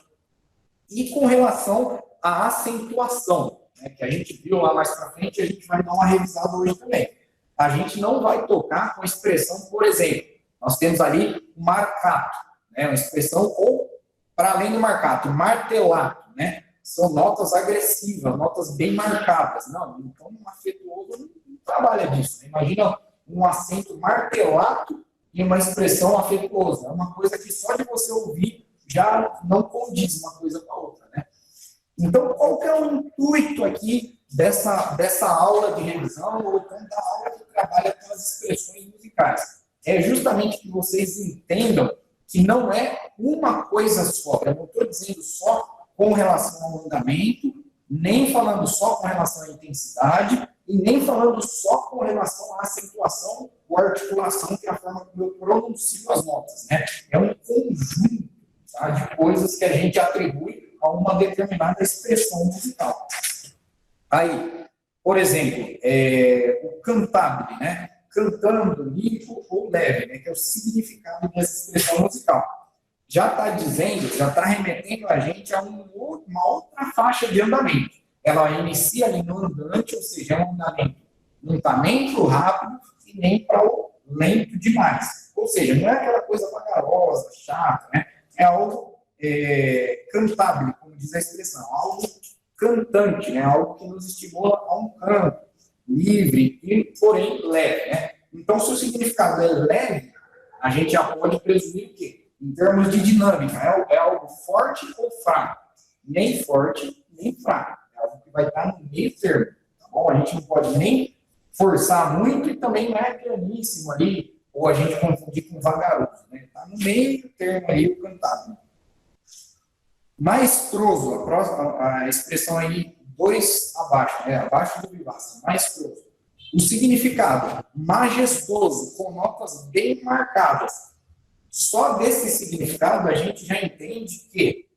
E com relação à acentuação, né, que a gente viu lá mais para frente, a gente vai dar uma revisada hoje também. A gente não vai tocar com expressão, por exemplo, nós temos ali o marcato, né, uma expressão ou, para além do marcato, martelato, né, são notas agressivas, notas bem marcadas. Não, então um afetuoso não trabalha disso. Né? Imagina um acento martelato e uma expressão afetuosa. É uma coisa que só de você ouvir já não condiz uma coisa com a outra, né? Então, qual que é o intuito aqui dessa aula de revisão ou então da aula que trabalha com as expressões musicais? É justamente que vocês entendam que não é uma coisa só. Eu não estou dizendo só com relação ao andamento, nem falando só com relação à intensidade e nem falando só com relação à acentuação ou articulação, que é a forma como eu pronuncio as notas, né? É um conjunto, tá, de coisas que a gente atribui a uma determinada expressão musical. Aí, por exemplo, o cantabile, né? Cantando, limpo ou leve, né? Que é o significado dessa expressão musical. Já está dizendo, já está remetendo a gente a uma outra faixa de andamento. Ela inicia ali no andante, ou seja, é um andamento não está nem para o rápido e nem para o lento demais. Ou seja, não é aquela coisa vagarosa, chata, né? É algo cantável, como diz a expressão, algo cantante, né? Algo que nos estimula a um canto, livre e, porém, leve, né? Então, se o significado é leve, a gente já pode presumir o quê? Em termos de dinâmica, é algo forte ou fraco? Nem forte, nem fraco. É algo que vai estar no meio termo, tá bom? A gente não pode nem forçar muito e também não é pianíssimo ali, ou a gente confundir com vagaroso, né? Está no meio termo ali o cantado. Maestroso, a expressão aí, dois abaixo, né? Abaixo do vivace, maestroso. O significado, majestoso, com notas bem marcadas. Só desse significado a gente já entende que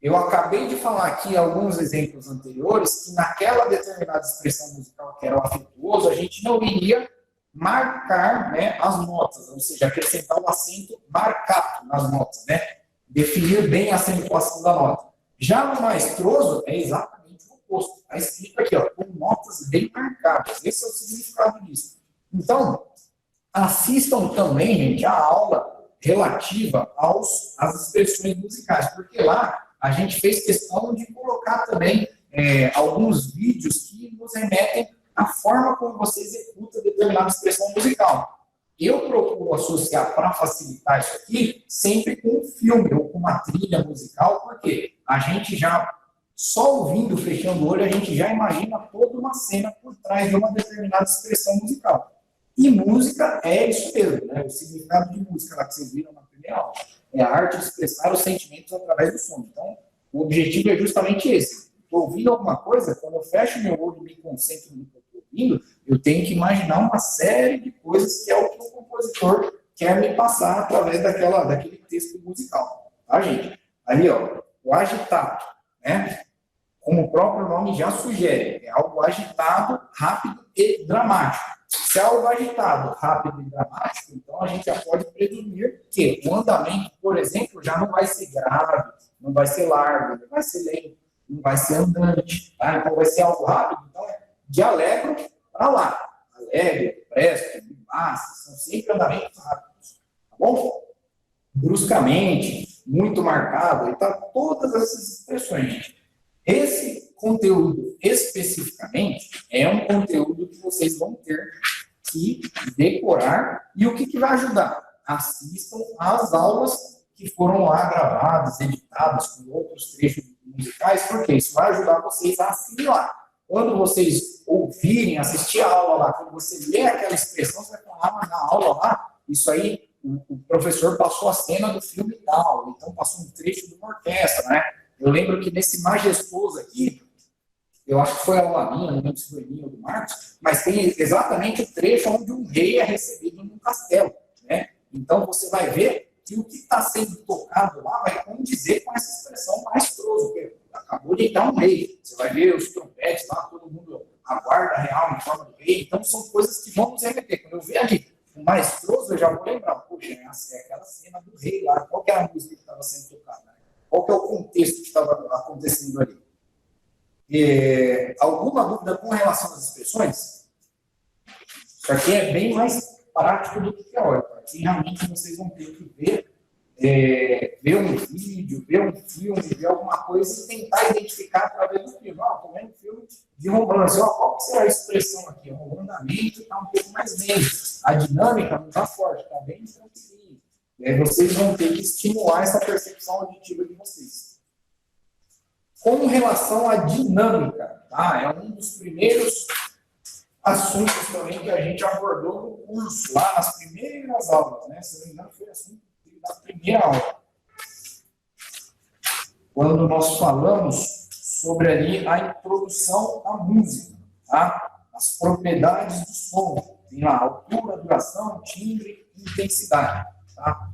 eu acabei de falar aqui alguns exemplos anteriores que naquela determinada expressão musical que era o afetuoso, a gente não iria marcar, né, as notas, ou seja, acrescentar o acento marcado nas notas, né? Definir bem a acentuação da nota. Já no maestroso é exatamente o oposto. Está escrito aqui, ó, com notas bem marcadas. Esse é o significado disso. Então, assistam também, gente, a aula relativa às expressões musicais, porque lá a gente fez questão de colocar também alguns vídeos que nos remetem a forma como você executa determinada expressão musical. Eu procuro associar, para facilitar isso aqui, sempre com um filme ou com uma trilha musical, porque a gente já, só ouvindo, fechando o olho, a gente já imagina toda uma cena por trás de uma determinada expressão musical. E música é isso mesmo, né? O significado de música, lá que vocês viram na primeira aula, é a arte de expressar os sentimentos através do som. Então, o objetivo é justamente esse. Estou ouvindo alguma coisa, quando eu fecho meu olho e me concentro no que eu estou ouvindo, eu tenho que imaginar uma série de coisas que é o que o compositor quer me passar através daquele texto musical. Tá, gente? Ali, ó, o agitado, né? Como o próprio nome já sugere, é algo agitado, rápido e dramático. Se é algo agitado, rápido e dramático, então a gente já pode presumir que o andamento, por exemplo, já não vai ser grave, não vai ser largo, não vai ser lento, não vai ser andante, tá? Então vai ser algo rápido, então é de alegro para lá. Alegre, presto, massa, são sempre andamentos rápidos, tá bom? Bruscamente, muito marcado, então todas essas expressões, gente. Esse conteúdo, especificamente, é um conteúdo que vocês vão ter que decorar. E o que vai ajudar? Assistam às aulas que foram lá gravadas, editadas, com outros trechos musicais, porque isso vai ajudar vocês a assimilar. Quando vocês ouvirem, assistir a aula lá, quando você lê aquela expressão, você vai falar, mas na aula lá, isso aí, o professor passou a cena do filme tal, então passou um trecho de uma orquestra, né? Eu lembro que nesse Majestoso aqui, eu acho que foi a aula minha, não lembro se foi minha ou do Marcos, mas tem exatamente o trecho onde um rei é recebido num castelo, né? Então você vai ver que o que está sendo tocado lá vai condizer com essa expressão maestroso, que acabou de entrar um rei. Você vai ver os trompetes lá, todo mundo, a guarda real em forma de rei. Então são coisas que vão nos remeter. Quando eu ver ali o maestroso, eu já vou lembrar, poxa, é aquela cena do rei lá, qual que era a música que estava sendo tocada, né? Qual que é o contexto que estava acontecendo ali? Alguma dúvida com relação às expressões? Isso aqui é bem mais prático do que teórico. Aqui realmente vocês vão ter que ver um vídeo, ver um filme, ver alguma coisa e tentar identificar através do filme. Estou vendo um filme de romance. Qual que será a expressão aqui? O andamento está um pouco mais lento. A dinâmica não está forte, está bem tranquilo. E aí vocês vão ter que estimular essa percepção auditiva de vocês. Com relação à dinâmica, tá? É um dos primeiros assuntos também que a gente abordou no curso, lá nas primeiras aulas, né? Se não me engano, foi assunto da primeira aula. Quando nós falamos sobre ali a introdução à música, tá? As propriedades do som. Tem lá altura, duração, timbre e intensidade. Tá?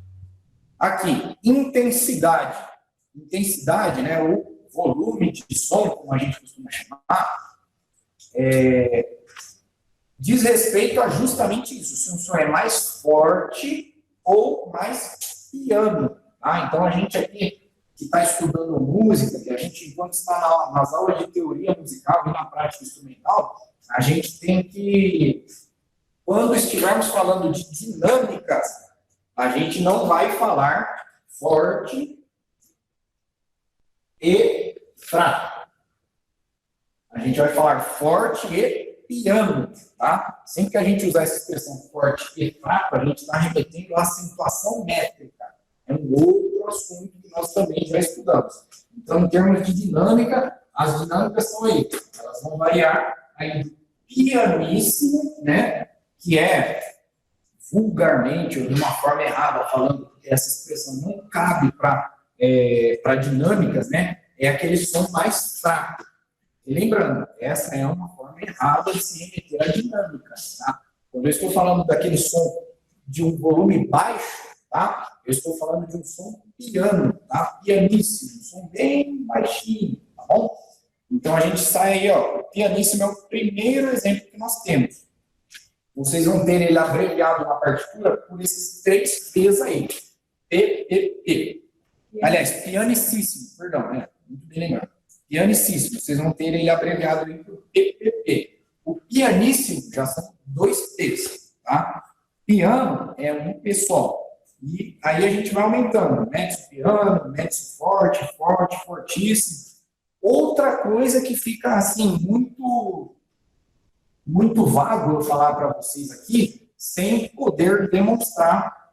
Aqui, intensidade. Intensidade, né, o volume de som, como a gente costuma chamar, diz respeito a justamente isso. Se um som é mais forte ou mais piano. Tá? Então, a gente aqui que está estudando música, que a gente, enquanto está nas aulas de teoria musical e na prática instrumental, a gente tem que, quando estivermos falando de dinâmicas, a gente não vai falar forte e fraco. A gente vai falar forte e piano, tá? Sempre que a gente usar essa expressão forte e fraco, a gente está remetendo à acentuação métrica. É um outro assunto que nós também já estudamos. Então, em termos de dinâmica, as dinâmicas são aí. Elas vão variar aí do pianíssimo, né? Que é vulgarmente, ou de uma forma errada, falando que essa expressão não cabe para dinâmicas, né? É aquele som mais fraco. E lembrando, essa é uma forma errada de se remeter à dinâmica, tá? Quando eu estou falando daquele som de um volume baixo, tá? Eu estou falando de um som piano, tá? Pianíssimo, um som bem baixinho, tá bom? Então a gente sai aí, ó, o pianíssimo é o primeiro exemplo que nós temos. Vocês vão ter ele abreviado na partitura por esses 3 P's aí. P, P, P. Aliás, pianicíssimo, perdão, né? Muito bem lembrado. Pianicíssimo, vocês vão ter ele abreviado aí por P, P, P. O pianíssimo já são 2 P's, tá? Piano é um P só. E aí a gente vai aumentando. Médio piano, médio forte, forte, fortíssimo. Outra coisa que fica, assim, muito muito vago eu falar para vocês aqui, sem poder demonstrar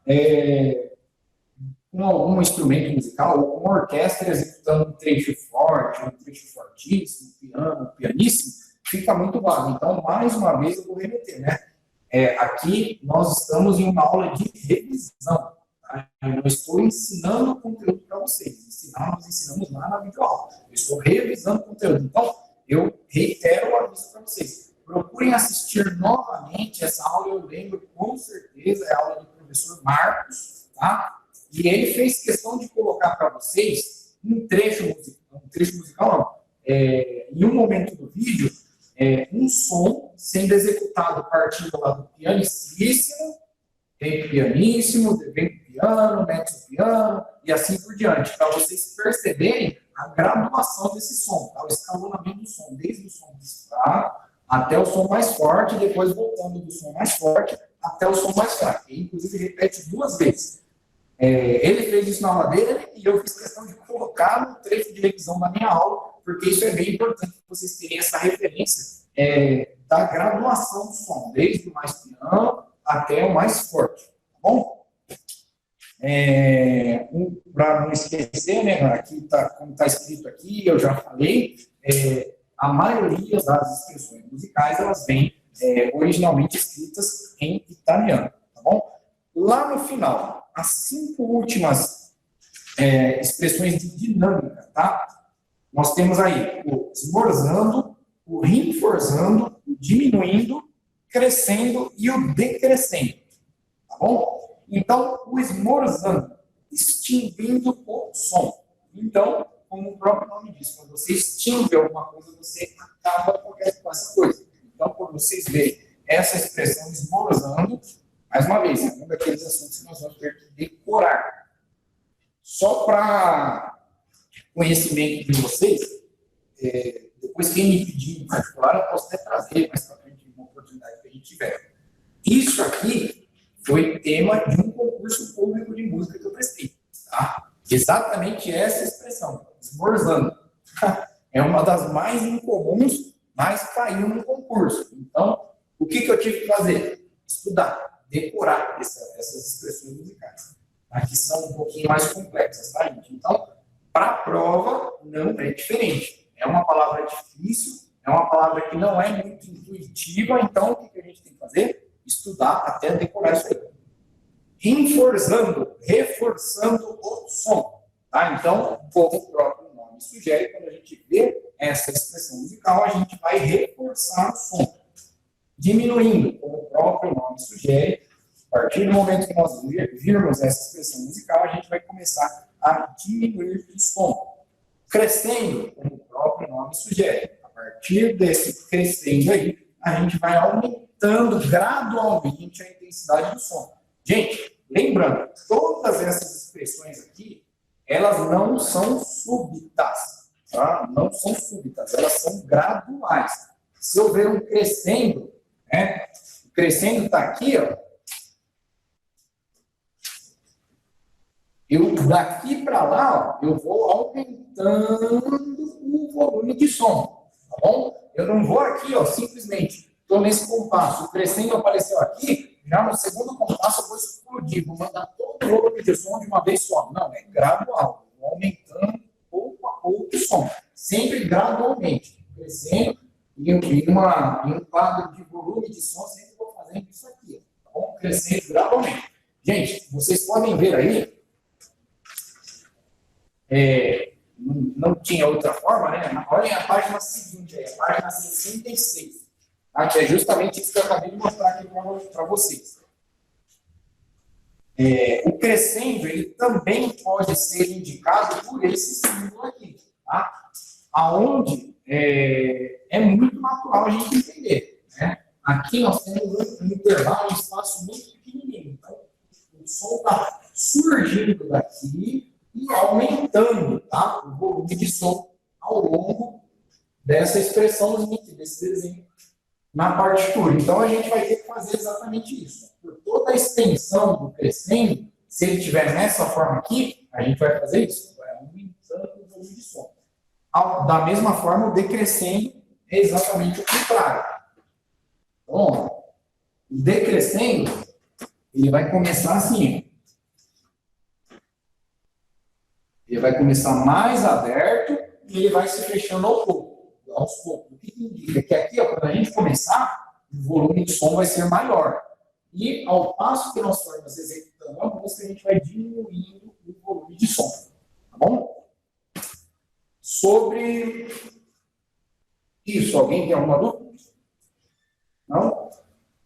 com algum instrumento musical, ou com uma orquestra executando um trecho forte, um trecho fortíssimo, piano, pianíssimo, fica muito vago. Então, mais uma vez, eu vou remeter, né? Aqui nós estamos em uma aula de revisão. Tá? Eu não estou ensinando conteúdo para vocês. Nós ensinamos lá na videoaula. Eu estou revisando conteúdo. Então, eu reitero o aviso para vocês. Procurem assistir novamente essa aula. Eu lembro, com certeza, é a aula do professor Marcos, tá? E ele fez questão de colocar para vocês um trecho musical, não, em um momento do vídeo, um som sendo executado partindo lá do pianíssimo, vem pianíssimo, vem piano, mete o piano, e assim por diante, para vocês perceberem a graduação desse som, tá? O escalonamento do som, desde o som mais fraco até o som mais forte, e depois voltando do som mais forte até o som mais fraco. Ele, inclusive, repete 2 vezes. Ele fez isso na aula dele e eu fiz questão de colocar no trecho de revisão da minha aula, porque isso é bem importante que vocês tenham essa referência da graduação do som, desde o mais piano até o mais forte, tá bom? Para não esquecer, né, aqui como está escrito aqui, eu já falei, a maioria das expressões musicais, elas vêm originalmente escritas em italiano, tá bom? Lá no final, as 5 últimas expressões de dinâmica, tá? Nós temos aí o esmorzando, o rinforzando, o diminuindo, crescendo e o decrescendo, tá bom? Então, o esmorzando, extinguindo o som. Então, como o próprio nome diz, quando você extingue alguma coisa, você acaba com essa coisa. Então, quando vocês veem essa expressão esmorzando, mais uma vez, é um daqueles assuntos que nós vamos ter que decorar. Só para conhecimento de vocês, depois quem me pedir em particular, eu posso até trazer mais para frente uma oportunidade que a gente tiver. Isso aqui foi tema de um concurso público de música que eu prestei. Tá? Exatamente essa expressão, esmorzando. É uma das mais incomuns, mas caiu no concurso. Então, o que eu tive que fazer? Estudar. Decorar essas expressões musicais, tá? Que são um pouquinho mais complexas, tá, gente? Então, para a prova, não é diferente. É uma palavra difícil, é uma palavra que não é muito intuitiva, então, o que a gente tem que fazer? Estudar até decorar isso aí. Reforçando o som, tá? Então, como o próprio nome sugere, quando a gente vê essa expressão musical, a gente vai reforçar o som. Diminuindo, como o próprio nome sugere, a partir do momento que nós virmos essa expressão musical, a gente vai começar a diminuir o som. Crescendo, como o próprio nome sugere, a partir desse crescendo aí, a gente vai aumentando gradualmente a intensidade do som. Gente, lembrando, todas essas expressões aqui, elas não são súbitas, tá? Não são súbitas, elas são graduais. Se eu ver um crescendo, o crescendo está aqui, ó. Eu daqui para lá, ó, eu vou aumentando o volume de som, tá bom? Eu não vou aqui, ó, simplesmente estou nesse compasso, o crescendo apareceu aqui, já no segundo compasso eu vou explodir, vou mandar todo o volume de som de uma vez só. Não, é gradual, eu vou aumentando pouco a pouco o som, sempre gradualmente, crescendo. Em um quadro de volume de som, sempre vou fazendo isso aqui, tá bom? Crescendo gradualmente. Gente, vocês podem ver aí, não tinha outra forma, né? Olhem a página seguinte, a página 66, tá? Que é justamente isso que eu acabei de mostrar aqui para vocês. O crescendo, ele também pode ser indicado por esse símbolo aqui, tá? Aonde é muito natural a gente entender, né? Aqui nós temos um intervalo, um espaço muito pequenininho. Então, o som está surgindo daqui e aumentando, tá? O volume de som ao longo dessa expressão, desse desenho na partitura. Então, a gente vai ter que fazer exatamente isso. Por toda a extensão do crescendo, se ele estiver nessa forma aqui, a gente vai fazer isso, vai aumentando o volume de som. Da mesma forma, o decrescendo é exatamente o contrário. Bom, decrescendo, ele vai começar assim. Ele vai começar mais aberto e ele vai se fechando aos poucos. O que indica que aqui, ó, quando a gente começar, o volume de som vai ser maior. E ao passo que nós formos executando a música, a gente vai diminuindo o volume de som. Tá bom? Sobre isso, alguém tem alguma dúvida? Não?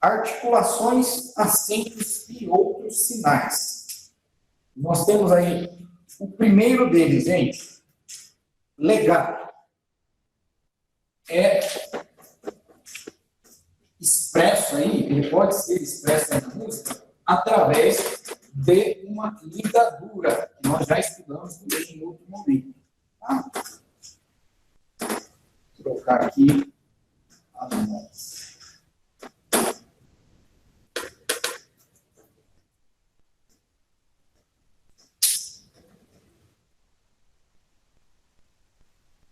Articulações, acentos e outros sinais. Nós temos aí o primeiro deles, gente, legato. É expresso aí, ele pode ser expresso na música através de uma ligadura, que nós já estudamos também em outro momento. Tá? Vou colocar aqui as notas.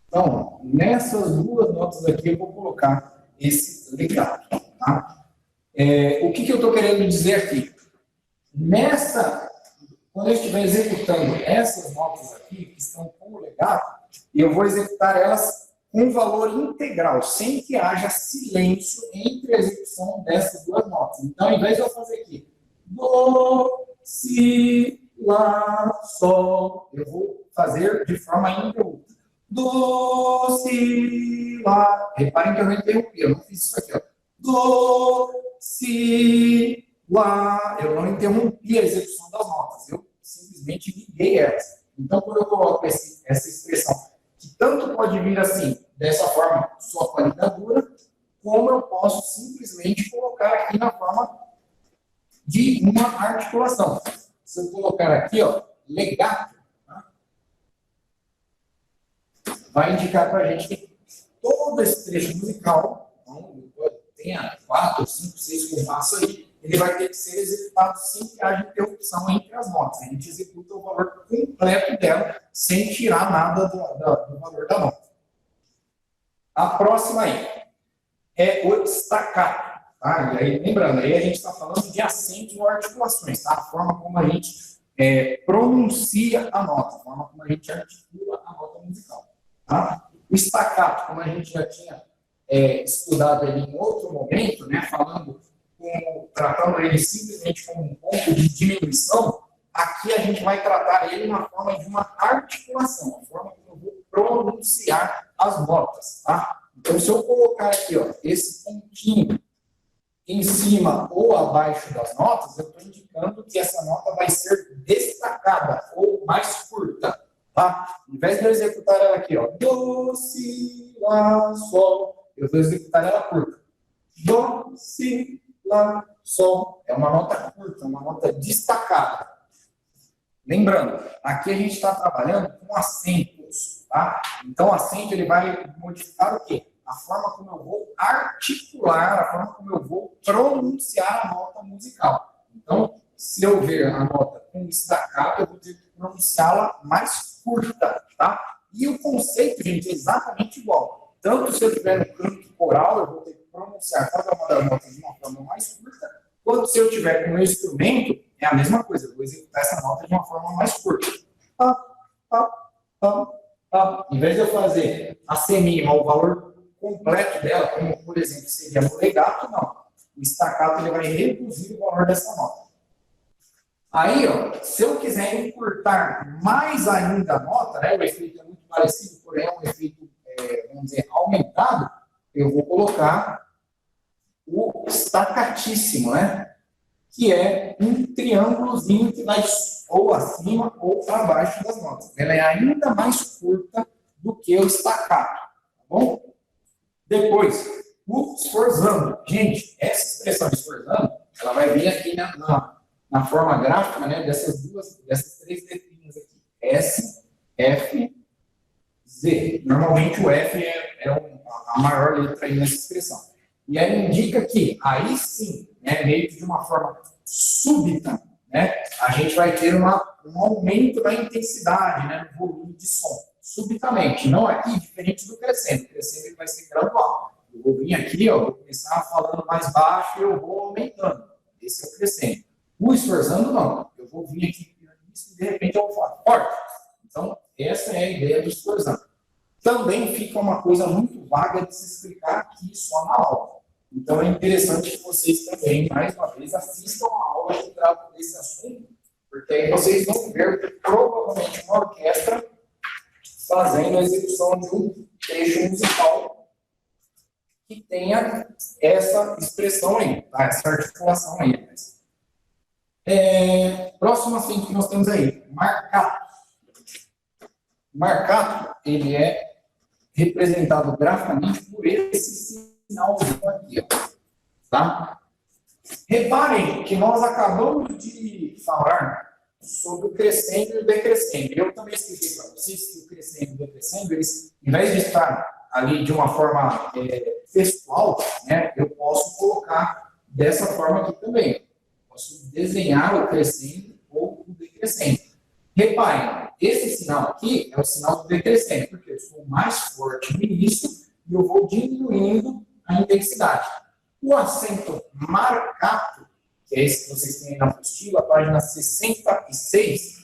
Então, nessas duas notas aqui, eu vou colocar esse legato. Tá? O que eu estou querendo dizer aqui? Quando eu estiver executando essas notas aqui, que estão com o legato, eu vou executar elas com valor integral, sem que haja silêncio entre a execução dessas duas notas. Então, ao invés de eu fazer aqui, do, si, lá, sol, eu vou fazer de forma ininterrupta. Do, si, lá. Reparem que eu não interrompi, eu não fiz isso aqui, ó. Do, si, lá. Eu não interrompi a execução das notas, eu simplesmente liguei elas. Então, quando eu coloco essa expressão, que tanto pode vir assim, dessa forma, só com a ligadura, como eu posso simplesmente colocar aqui na forma de uma articulação. Se eu colocar aqui, ó, legato, vai indicar para a gente que todo esse trecho musical, então, tenha 4, 5, 6 compassos aí, ele vai ter que ser executado sem que haja interrupção entre as notas. A gente executa o valor completo dela, sem tirar nada do valor da nota. A próxima aí é o staccato. Tá? E aí, lembrando, aí a gente está falando de acentos ou articulações, tá? A forma como a gente pronuncia a nota, a forma como a gente articula a nota musical. Tá? O staccato, como a gente já tinha estudado ali em outro momento, né, tratando ele simplesmente como um ponto de diminuição, aqui a gente vai tratar ele na forma de uma articulação, a forma como eu vou pronunciar as notas. Tá? Então, se eu colocar aqui, ó, esse pontinho em cima ou abaixo das notas, eu estou indicando que essa nota vai ser destacada ou mais curta. Tá? Em vez de eu executar ela aqui, ó, do, si, lá, sol, eu vou executar ela curta. Do, si, lá, sol. É uma nota curta, uma nota destacada. Lembrando, aqui a gente está trabalhando com acentos, tá? Então, o acento ele vai modificar o quê? A forma como eu vou articular, a forma como eu vou pronunciar a nota musical. Então, se eu ver a nota com destacado, eu vou ter que pronunciá-la mais curta, tá? E o conceito, gente, é exatamente igual. Tanto se eu tiver no canto coral, eu vou ter que pronunciar cada uma das notas de uma forma mais curta, quanto se eu tiver com o instrumento, é a mesma coisa. Eu vou executar essa nota de uma forma mais curta. Pá, pá, pá, pá. Em vez de eu fazer a semima, o valor completo dela, como, por exemplo, seria no legato, não. O staccato ele vai reduzir o valor dessa nota. Aí, ó, se eu quiser encurtar mais ainda a nota, né, o efeito é muito parecido, porém é um efeito, vamos dizer, aumentado, eu vou colocar o staccatíssimo, né, que é um triângulozinho que vai ou acima ou abaixo das notas. Ela é ainda mais curta do que o staccato, tá bom? Depois, o sforzando. Gente, essa expressão sforzando, ela vai vir aqui na forma gráfica, né, dessas três letrinhas aqui. S, F, Z. Normalmente o F é a maior letra aí nessa expressão. E aí indica que, aí sim, né, meio que de uma forma súbita, né, a gente vai ter um aumento da intensidade, né, no volume de som. Subitamente. Não aqui, diferente do crescendo. O crescendo ele vai ser gradual. Eu vou vir aqui, ó, vou começar falando mais baixo e eu vou aumentando. Esse é o crescendo. O esforçando, não. Eu vou vir aqui e de repente eu vou falar forte. Então, essa é a ideia do esforçando. Também fica uma coisa muito vaga de se explicar aqui só na aula. Então, é interessante que vocês também, mais uma vez, assistam a aula que trata desse assunto, porque aí vocês vão ver provavelmente uma orquestra fazendo a execução de um trecho musical que tenha essa expressão aí, tá? Essa articulação aí. Próximo assunto que nós temos aí, marcato. Marcato, ele é representado graficamente por esse sinalzinho aqui, ó, tá? Reparem que nós acabamos de falar sobre o crescendo e o decrescendo. Eu também expliquei para vocês que o crescendo e o decrescendo, eles, em vez de estar ali de uma forma textual, né, eu posso colocar dessa forma aqui também. Posso desenhar o crescendo ou o decrescendo. Reparem, esse sinal aqui é o sinal do decrescendo, porque eu sou mais forte no início e eu vou diminuindo a intensidade. O acento marcato, que é esse que vocês têm na apostila, página 66,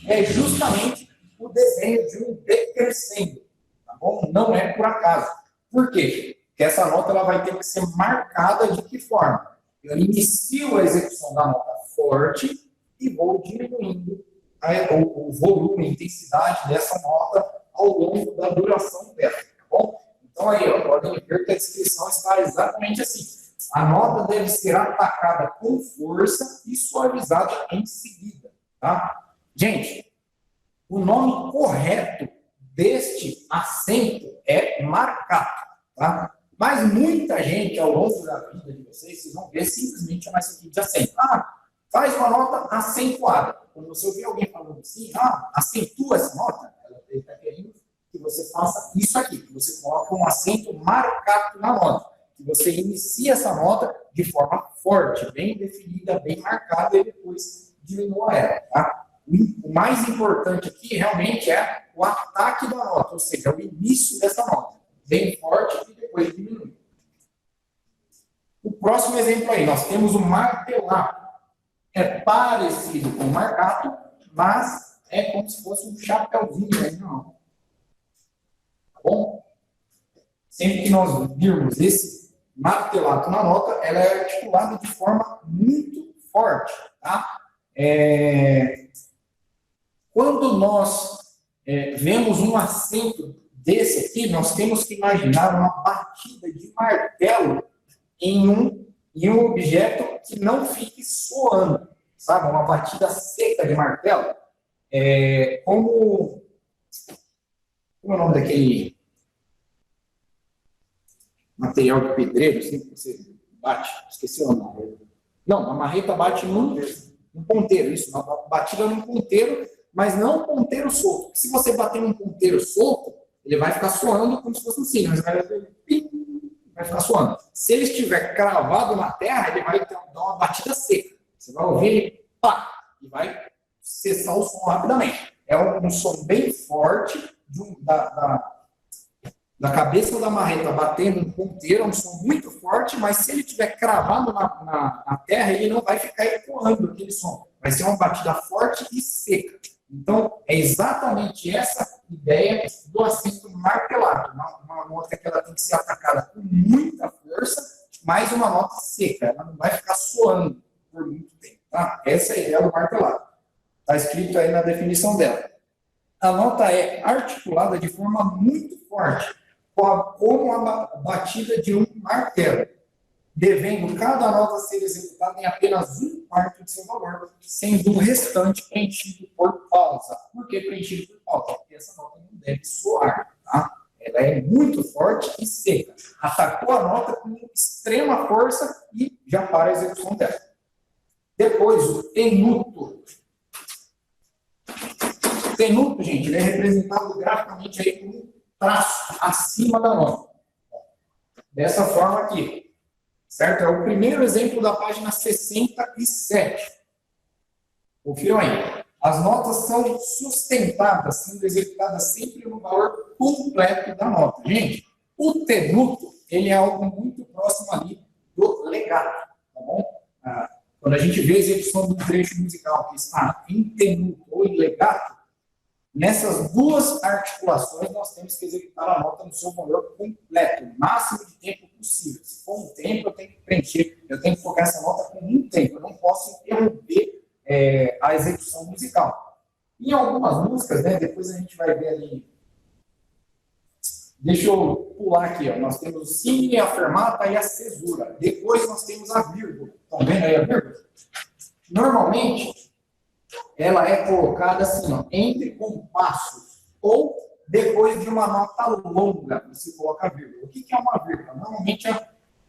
é justamente o desenho de um decrescendo, tá bom? Não é por acaso. Por quê? Porque essa nota ela vai ter que ser marcada de que forma? Eu inicio a execução da nota forte e vou diminuindo o volume, a intensidade dessa nota ao longo da duração dela, tá bom? Então aí, ó, podem ver que a descrição está exatamente assim. A nota deve ser atacada com força e suavizada em seguida, tá? Gente, o nome correto deste acento é marcato, tá? Mas muita gente, ao longo da vida de vocês vão ver simplesmente chamar isso aqui de acento. Faz uma nota acentuada. Quando você ouvir alguém falando assim, acentua essa nota, ele está querendo que você faça isso aqui, que você coloca um acento marcado na nota, que você inicia essa nota de forma forte, bem definida, bem marcada, e depois diminua ela, tá? O mais importante aqui realmente é o ataque da nota, ou seja, o início dessa nota, bem forte e depois diminui. O próximo exemplo aí, nós temos o martelato. É parecido com o marcato, mas é como se fosse um chapéuzinho aí, não. Tá bom? Sempre que nós virmos esse martelato na nota, ela é articulada de forma muito forte, tá? Quando nós vemos um acento desse aqui, nós temos que imaginar uma batida de martelo em um objeto que não fique soando, sabe? Uma batida seca de martelo. Como é o nome daquele material de pedreiro, assim, que você bate? Esqueci o nome. Não, a marreta bate num ponteiro, isso, uma batida num ponteiro, mas não um ponteiro solto. Porque se você bater num ponteiro solto, ele vai ficar soando como se fosse um sino, mas vai ficar soando. Se ele estiver cravado na terra, ele vai dar uma batida seca. Você vai ouvir, pá, e vai cessar o som rapidamente. É um som bem forte da cabeça da marreta batendo no ponteiro, é um som muito forte, mas se ele estiver cravado na terra, ele não vai ficar ecoando aquele som. Vai ser uma batida forte e seca. Então, é exatamente essa ideia do acento martelado. Uma nota que ela tem que ser atacada com muita força, mas uma nota seca. Ela não vai ficar soando por muito tempo. Tá? Essa é a ideia do martelado. Está escrito aí na definição dela. A nota é articulada de forma muito forte, como a batida de um martelo, devendo cada nota ser executada em apenas um quarto de seu valor, sendo o restante preenchido por pausa. Por que preenchido por pausa? Porque essa nota não deve soar, tá? Ela é muito forte e seca. Atacou a nota com extrema força e já para a execução dela. Depois, o tenuto. O tenuto, gente, ele é representado graficamente aí com um traço acima da nota. Dessa forma aqui. Certo? É o primeiro exemplo da página 67. Confiram aí. As notas são sustentadas, sendo executadas sempre no valor completo da nota. Gente, o tenuto ele é algo muito próximo ali do legato, tá bom? Quando a gente vê a execução de um trecho musical que está em tenuto ou em legato, nessas duas articulações nós temos que executar a nota no seu valor completo, o máximo de tempo possível. Se for um tempo, eu tenho que preencher, eu tenho que focar essa nota com um tempo, eu não posso interromper a execução musical. Em algumas músicas, né, depois a gente vai ver ali. Deixa eu pular aqui, ó. Nós temos o simile, a fermata e a cesura. Depois nós temos a vírgula. Estão vendo aí a vírgula? Normalmente, ela é colocada assim, ó, entre compassos ou depois de uma nota longa, você coloca a vírgula. O que é uma vírgula? Normalmente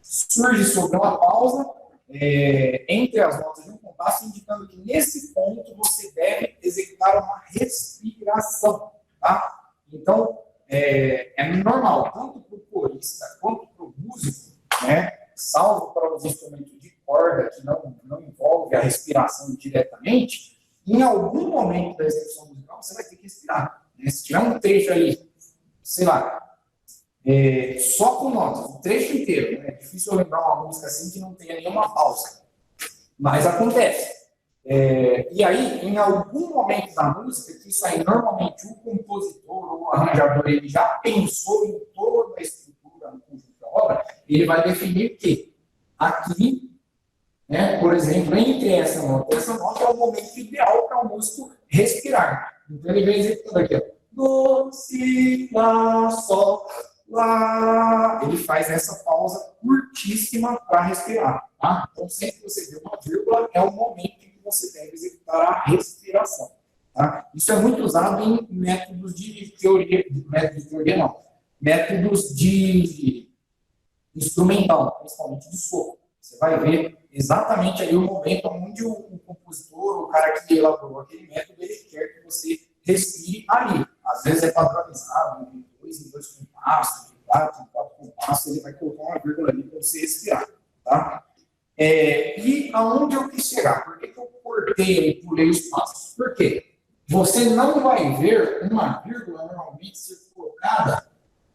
surge sobre uma pausa entre as notas de um compasso, indicando que nesse ponto você deve executar uma respiração, tá? Então, é normal, tanto para o corista quanto para o músico, né? Salvo para os instrumentos de corda, que não envolve a respiração diretamente, em algum momento da execução musical você vai ter que respirar. Né? Se tiver um trecho ali, sei lá, só com notas, o trecho inteiro, né? É difícil eu lembrar uma música assim que não tenha nenhuma pausa, mas acontece. E aí, em algum momento da música, que isso aí normalmente o compositor ou o arranjador ele já pensou em toda a estrutura no conjunto da obra, ele vai definir que aqui, né, por exemplo, entre essa nota e essa nota é o momento ideal para o músico respirar. Então ele vem executando aqui, ó, do, si, lá, sol, lá. Ele faz essa pausa curtíssima para respirar. Tá? Então, sempre que você vê uma vírgula, é o momento em que você deve executar a respiração. Tá? Isso é muito usado em métodos de teoria, métodos de instrumental, principalmente de sopro. Você vai ver exatamente aí o momento onde o compositor, o cara que elaborou aquele método, ele quer que você respire ali. Às vezes é padronizado, em dois compassos, em quatro compassos, ele vai colocar uma vírgula ali para você respirar. Tá? E aonde eu quis chegar? Por que eu cortei e pulei os passos? Por quê? Você não vai ver uma vírgula normalmente ser colocada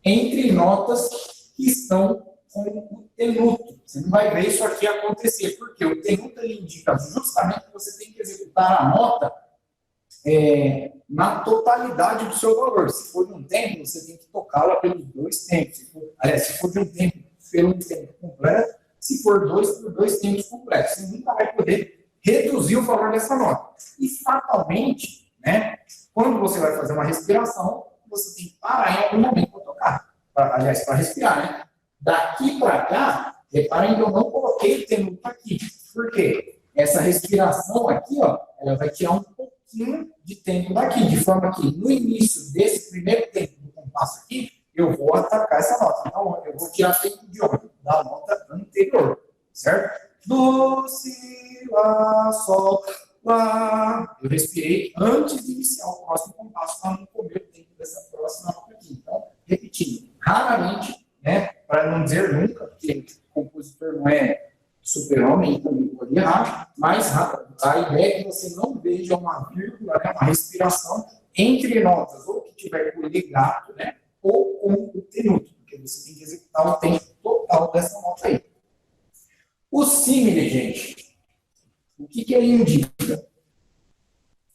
entre notas que estão com o tenuto. Você não vai ver isso aqui acontecer, porque o tenuto ele indica justamente que você tem que executar a nota na totalidade do seu valor. Se for de um tempo, você tem que tocá-la pelos dois tempos. Se for de um tempo, pelo tempo completo, se for por dois tempos completos. Você nunca vai poder reduzir o valor dessa nota. E fatalmente, né, quando você vai fazer uma respiração, você tem que parar em algum momento para tocar. Para respirar, né? Daqui para cá, reparem que eu não coloquei o tenuto aqui. Por quê? Essa respiração aqui, ó, ela vai tirar um pouquinho de tempo daqui, de forma que no início desse primeiro tempo do compasso aqui, eu vou atacar essa nota. Então, eu vou tirar tempo de onde? Da nota anterior, certo? Do, si, lá, sol, lá. Eu respirei antes de iniciar o próximo compasso, para não comer o tempo dessa próxima nota aqui. Então, repetindo, raramente, né, para não dizer nunca, porque o compositor não é super-homem, também pode errar, mas a ideia é que você não veja uma vírgula, né, uma respiração entre notas, ou que tiver com o legato, né, ou com o tenuto, porque você tem que executar o tempo total dessa nota aí. O simile, gente, o que ele indica?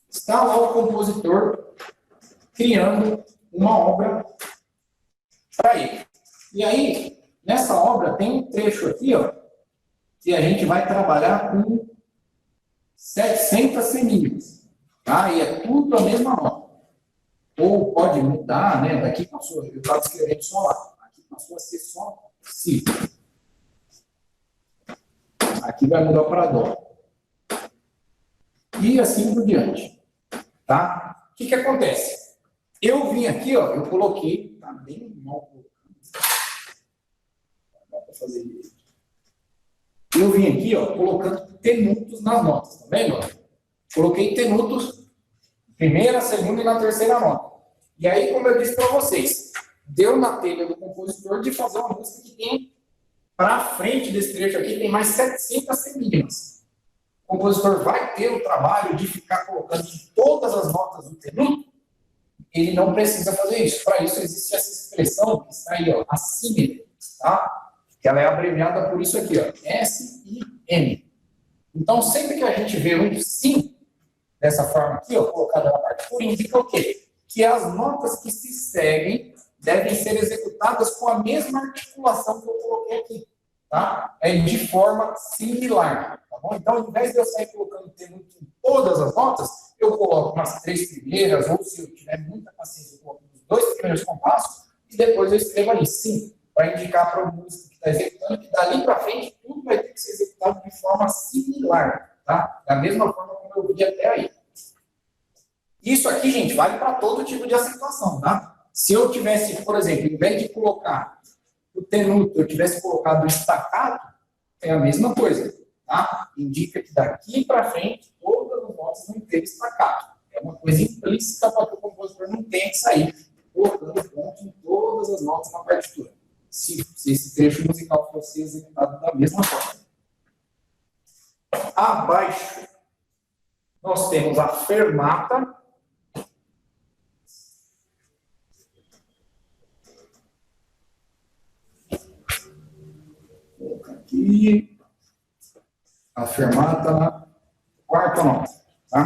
Está lá o compositor criando uma obra para ele. E aí, nessa obra, tem um trecho aqui, ó, que a gente vai trabalhar com 700 semílias, tá? E é tudo a mesma nota. Ou pode mudar, né? Daqui passou, eu estava escrevendo só lá. Aqui passou a ser só si. Aqui vai mudar para dó. E assim por diante, tá? O que acontece? Eu vim aqui, ó, eu coloquei, tá bem mal colocado. Dá para fazer isso. Eu vim aqui, ó, colocando tenutos nas notas, tá vendo? Coloquei tenutos primeira, segunda e na terceira nota. E aí, como eu disse para vocês, deu na telha do compositor de fazer uma música que tem, para frente desse trecho aqui, tem mais 700 semílimas. O compositor vai ter o trabalho de ficar colocando de todas as notas do tenuto? Ele não precisa fazer isso. Para isso, existe essa expressão que está aí, ó, a símile. tá? Que ela é abreviada por isso aqui, ó, S-I-M. Então, sempre que a gente vê um sim dessa forma aqui, ó, colocada na partitura, indica o quê? Que as notas que se seguem devem ser executadas com a mesma articulação que eu coloquei aqui, tá? É de forma similar, tá bom? Então, ao invés de eu sair colocando tenuto em todas as notas, eu coloco nas 3 primeiras, ou se eu tiver muita paciência, eu coloco nos 2 primeiros compassos, e depois eu escrevo ali sim, para indicar para o músico que está executando que dali para frente tudo vai ter que ser executado de forma similar, tá? Da mesma forma como eu vi até aí. Isso aqui, gente, vale para todo tipo de acentuação, tá? Se eu tivesse, por exemplo, em vez de colocar o tenuto, eu tivesse colocado o staccato, é a mesma coisa, tá? Indica que daqui para frente todas as notas vão ter staccato. É uma coisa implícita para que o compositor não tenha que sair colocando ponto em todas as notas na partitura. Se esse trecho musical fosse executado da mesma forma. Abaixo, nós temos a fermata. Vou colocar aqui. A fermata na quarta nota. Tá?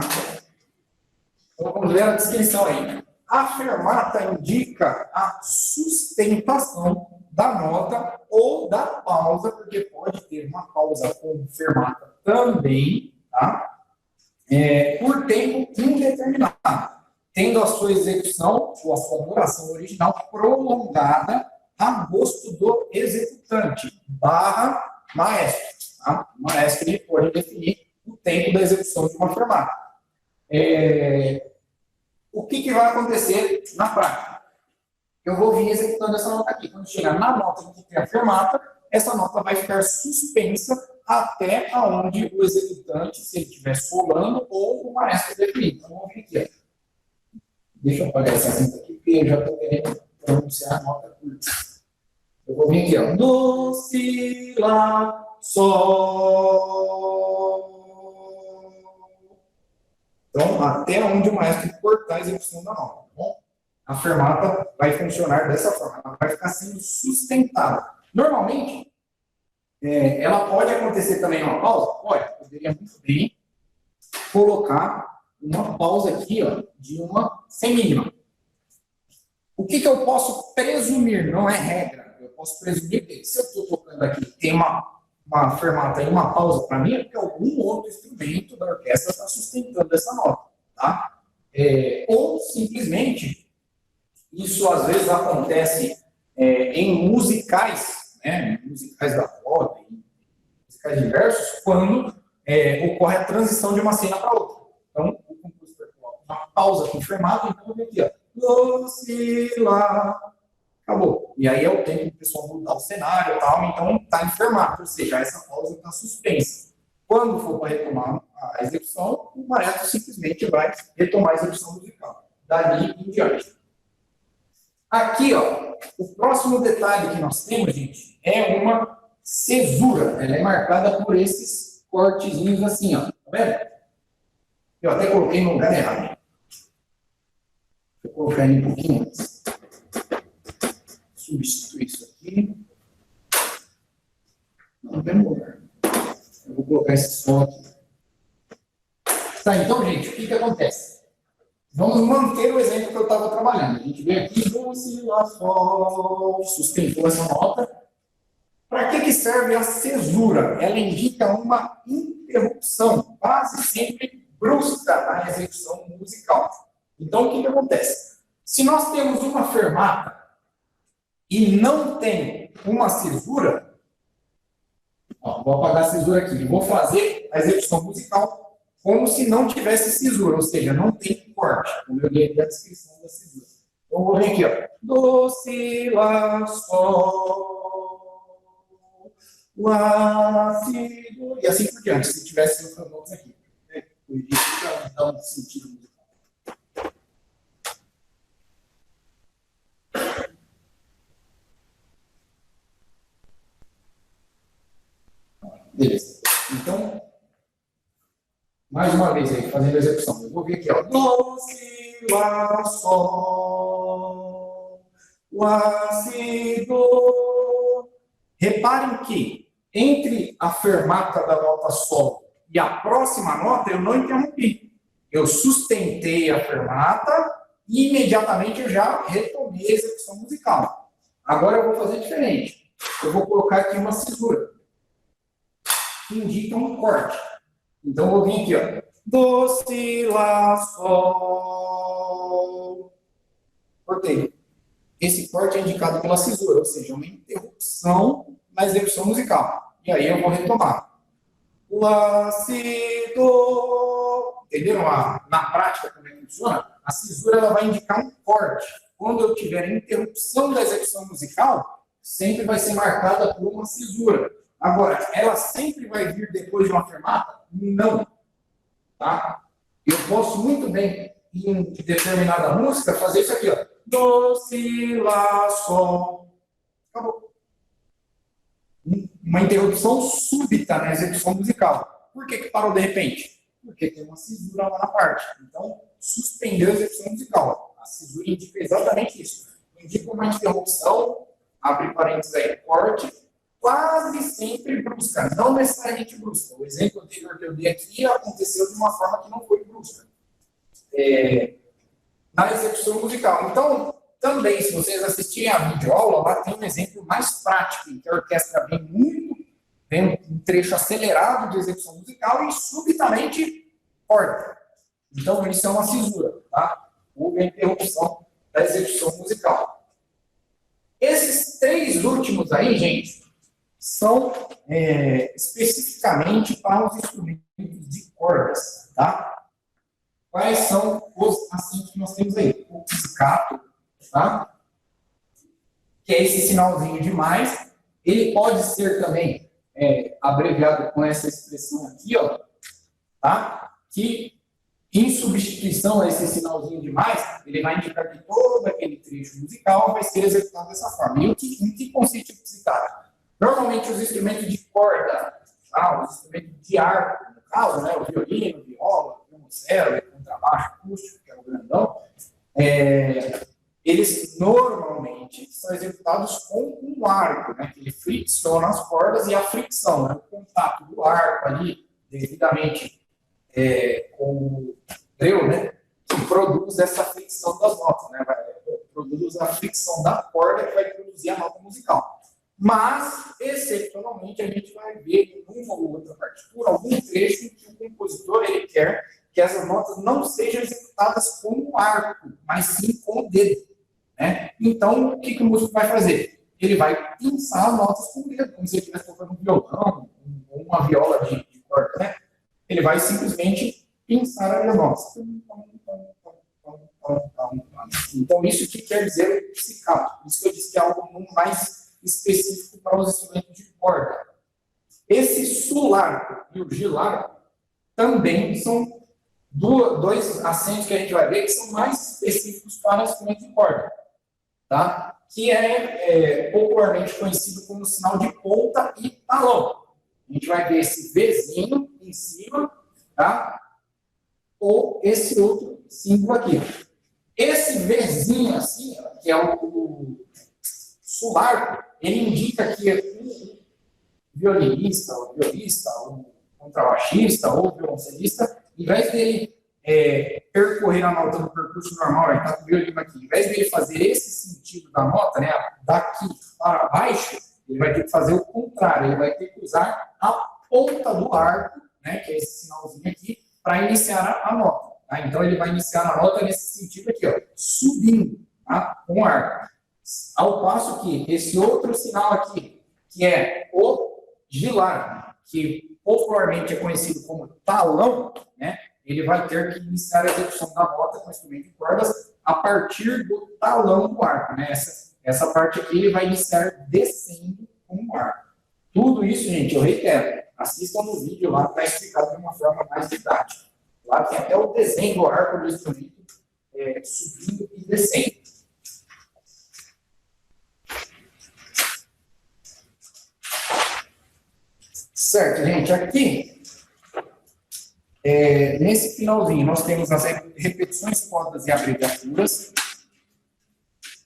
Então, vamos ler a descrição aí. A fermata indica a sustentação da nota ou da pausa, porque pode ter uma pausa com fermata também, tá? Por tempo indeterminado, tendo a sua execução ou a sua duração original prolongada a gosto do executante, barra maestro. Tá? O maestro ele pode definir o tempo da execução de uma fermata. O que vai acontecer na prática? Eu vou vir executando essa nota aqui. Quando chegar na nota que tem a fermata, essa nota vai ficar suspensa até aonde o executante, se ele estiver solando, ou o maestro definir. Então, vamos vir aqui. Ó. Deixa eu apagar esse acento aqui, porque eu já estou querendo pronunciar a nota curta. Eu vou vir aqui, ó. Do, si, lá, sol. Então, até onde o maestro cortar a execução da nota, tá bom? A fermata vai funcionar dessa forma, ela vai ficar sendo sustentada. Normalmente, ela pode acontecer também uma pausa? Pode, poderia muito bem colocar uma pausa aqui, ó, de uma semínima. O que eu posso presumir? Não é regra. Eu posso presumir que se eu estou tocando aqui, tem uma fermata e uma pausa para mim, é porque algum outro instrumento da orquestra está sustentando essa nota, tá? Ou simplesmente, isso às vezes acontece em musicais, né? Musicais da roda, musicais diversos, quando ocorre a transição de uma cena para outra. Então, o compositor coloca uma pausa com fermata, então eu venho aqui, ó. Do, si, lá. Acabou. E aí é o tempo que o pessoal mudar o cenário e tal, então está em fermata, ou seja, essa pausa está suspensa. Quando for para retomar a execução, o maestro simplesmente vai retomar a execução musical. Dali em diante. Aqui, ó, o próximo detalhe que nós temos, gente, é uma cesura. Ela é marcada por esses cortezinhos assim, ó. Tá vendo? Eu até coloquei no lugar errado. Vou colocar ele um pouquinho antes. Substituir isso aqui. Não tem lugar. Eu vou colocar esse som aqui. Tá, então, gente, o que acontece? Vamos manter o exemplo que eu estava trabalhando. A gente veio aqui, do, si, lá, sol, sustentou essa nota. Para que serve a cesura? Ela indica uma interrupção, quase sempre brusca, na execução musical. Então, o que acontece? Se nós temos uma fermata e não tem uma cesura, ó, vou apagar a cesura aqui, vou fazer a execução musical como se não tivesse cesura, ou seja, não tem corte, como eu li aqui a descrição da cesura. Então, vou vir aqui, ó, do, si, lá, sol, lá, si, do, e assim por diante, se tivesse outras notas aqui. Por isso, para dar um sentido musical. Beleza. Então, mais uma vez aí, fazendo a execução. Eu vou vir aqui, ó. Do, si, lá, sol, lá, si, do, Reparem que entre a fermata da nota Sol e a próxima nota, eu não interrompi. Eu sustentei a fermata e imediatamente eu já retomei a execução musical. Agora eu vou fazer diferente. Eu vou colocar aqui uma cisura, que indica um corte. Então, eu vou vir aqui, ó. Do, si, lá, sol. Cortei. Esse corte é indicado pela cisura, ou seja, uma interrupção na execução musical. E aí eu vou retomar. Lá, si, do. Entenderam na prática como é que funciona? A cisura ela vai indicar um corte. Quando eu tiver a interrupção da execução musical, sempre vai ser marcada por uma cisura. Agora, ela sempre vai vir depois de uma fermata? Não. Tá? Eu posso muito bem, em determinada música, fazer isso aqui, ó. Do, si, lá, sol. Acabou. Uma interrupção súbita na execução musical. Por que parou de repente? Porque tem uma cisura lá na parte. Então, suspendeu a execução musical. A cisura indica exatamente isso. Indica uma interrupção, abre parênteses aí, corte, quase sempre brusca, não necessariamente brusca. O exemplo anterior que eu dei aqui aconteceu de uma forma que não foi brusca. Na execução musical. Então, também, se vocês assistirem a videoaula, lá tem um exemplo mais prático, em que a orquestra vem um trecho acelerado de execução musical e subitamente corta. Então, isso é uma cisura, tá? Houve a interrupção da execução musical. Esses três últimos aí, gente, são especificamente para os instrumentos de cordas, tá? Quais são os acentos que nós temos aí? O pizzicato, tá? Que é esse sinalzinho de mais. Ele pode ser também abreviado com essa expressão aqui, ó, tá? Que, em substituição a esse sinalzinho de mais, ele vai indicar que todo aquele trecho musical vai ser executado dessa forma. E em que consiste o pizzicato? Normalmente, os instrumentos de corda, tá? Os instrumentos de arco, no caso, né? O violino, viola, o violoncelo, o contrabaixo acústico, que é o grandão, eles normalmente são executados com um arco, né? Que ele fricciona as cordas e a fricção, né? O contato do arco ali, devidamente com o breu, né? Que produz essa fricção das notas, né? Produz a fricção da corda que vai produzir a nota musical. Mas, excepcionalmente, a gente vai ver em uma ou outra partitura algum trecho em que o compositor ele quer que essas notas não sejam executadas com o arco, mas sim com o dedo, né? Então, o que o músico vai fazer? Ele vai pinçar as notas com o dedo, como se ele estivesse tocando um violão ou uma viola de corda, né? Ele vai simplesmente pinçar as notas. Então, isso que quer dizer o pizzicato. Isso que eu disse que é algo mais específico para os instrumentos de corda. Esse sul-arco e o gilarco também são dois acentos que a gente vai ver que são mais específicos para instrumentos de corda, tá? Que é popularmente conhecido como sinal de ponta e talão. A gente vai ver esse Vzinho em cima, tá? Ou esse outro símbolo aqui. Esse Vzinho assim, ó, que é o sul-arco, ele indica que o violinista, o violista, o contrabaixista ou o violoncelista, em vez dele percorrer a nota no percurso normal, ele está com o violino aqui, em vez dele fazer esse sentido da nota, né, daqui para baixo, ele vai ter que fazer o contrário, ele vai ter que usar a ponta do arco, né, que é esse sinalzinho aqui, para iniciar a nota. Tá? Então, ele vai iniciar a nota nesse sentido aqui, ó, subindo, tá, com o arco. Ao passo que esse outro sinal aqui, que é o gilar, que popularmente é conhecido como talão, né, ele vai ter que iniciar a execução da nota com o instrumento de cordas a partir do talão do arco. Né? Essa parte aqui ele vai iniciar descendo com o arco. Tudo isso, gente, eu reitero, assistam no vídeo lá, está explicado de uma forma mais didática. Lá tem até o desenho do arco do instrumento subindo e descendo. Certo, gente, aqui, nesse finalzinho, nós temos as repetições, codas e abreviaturas.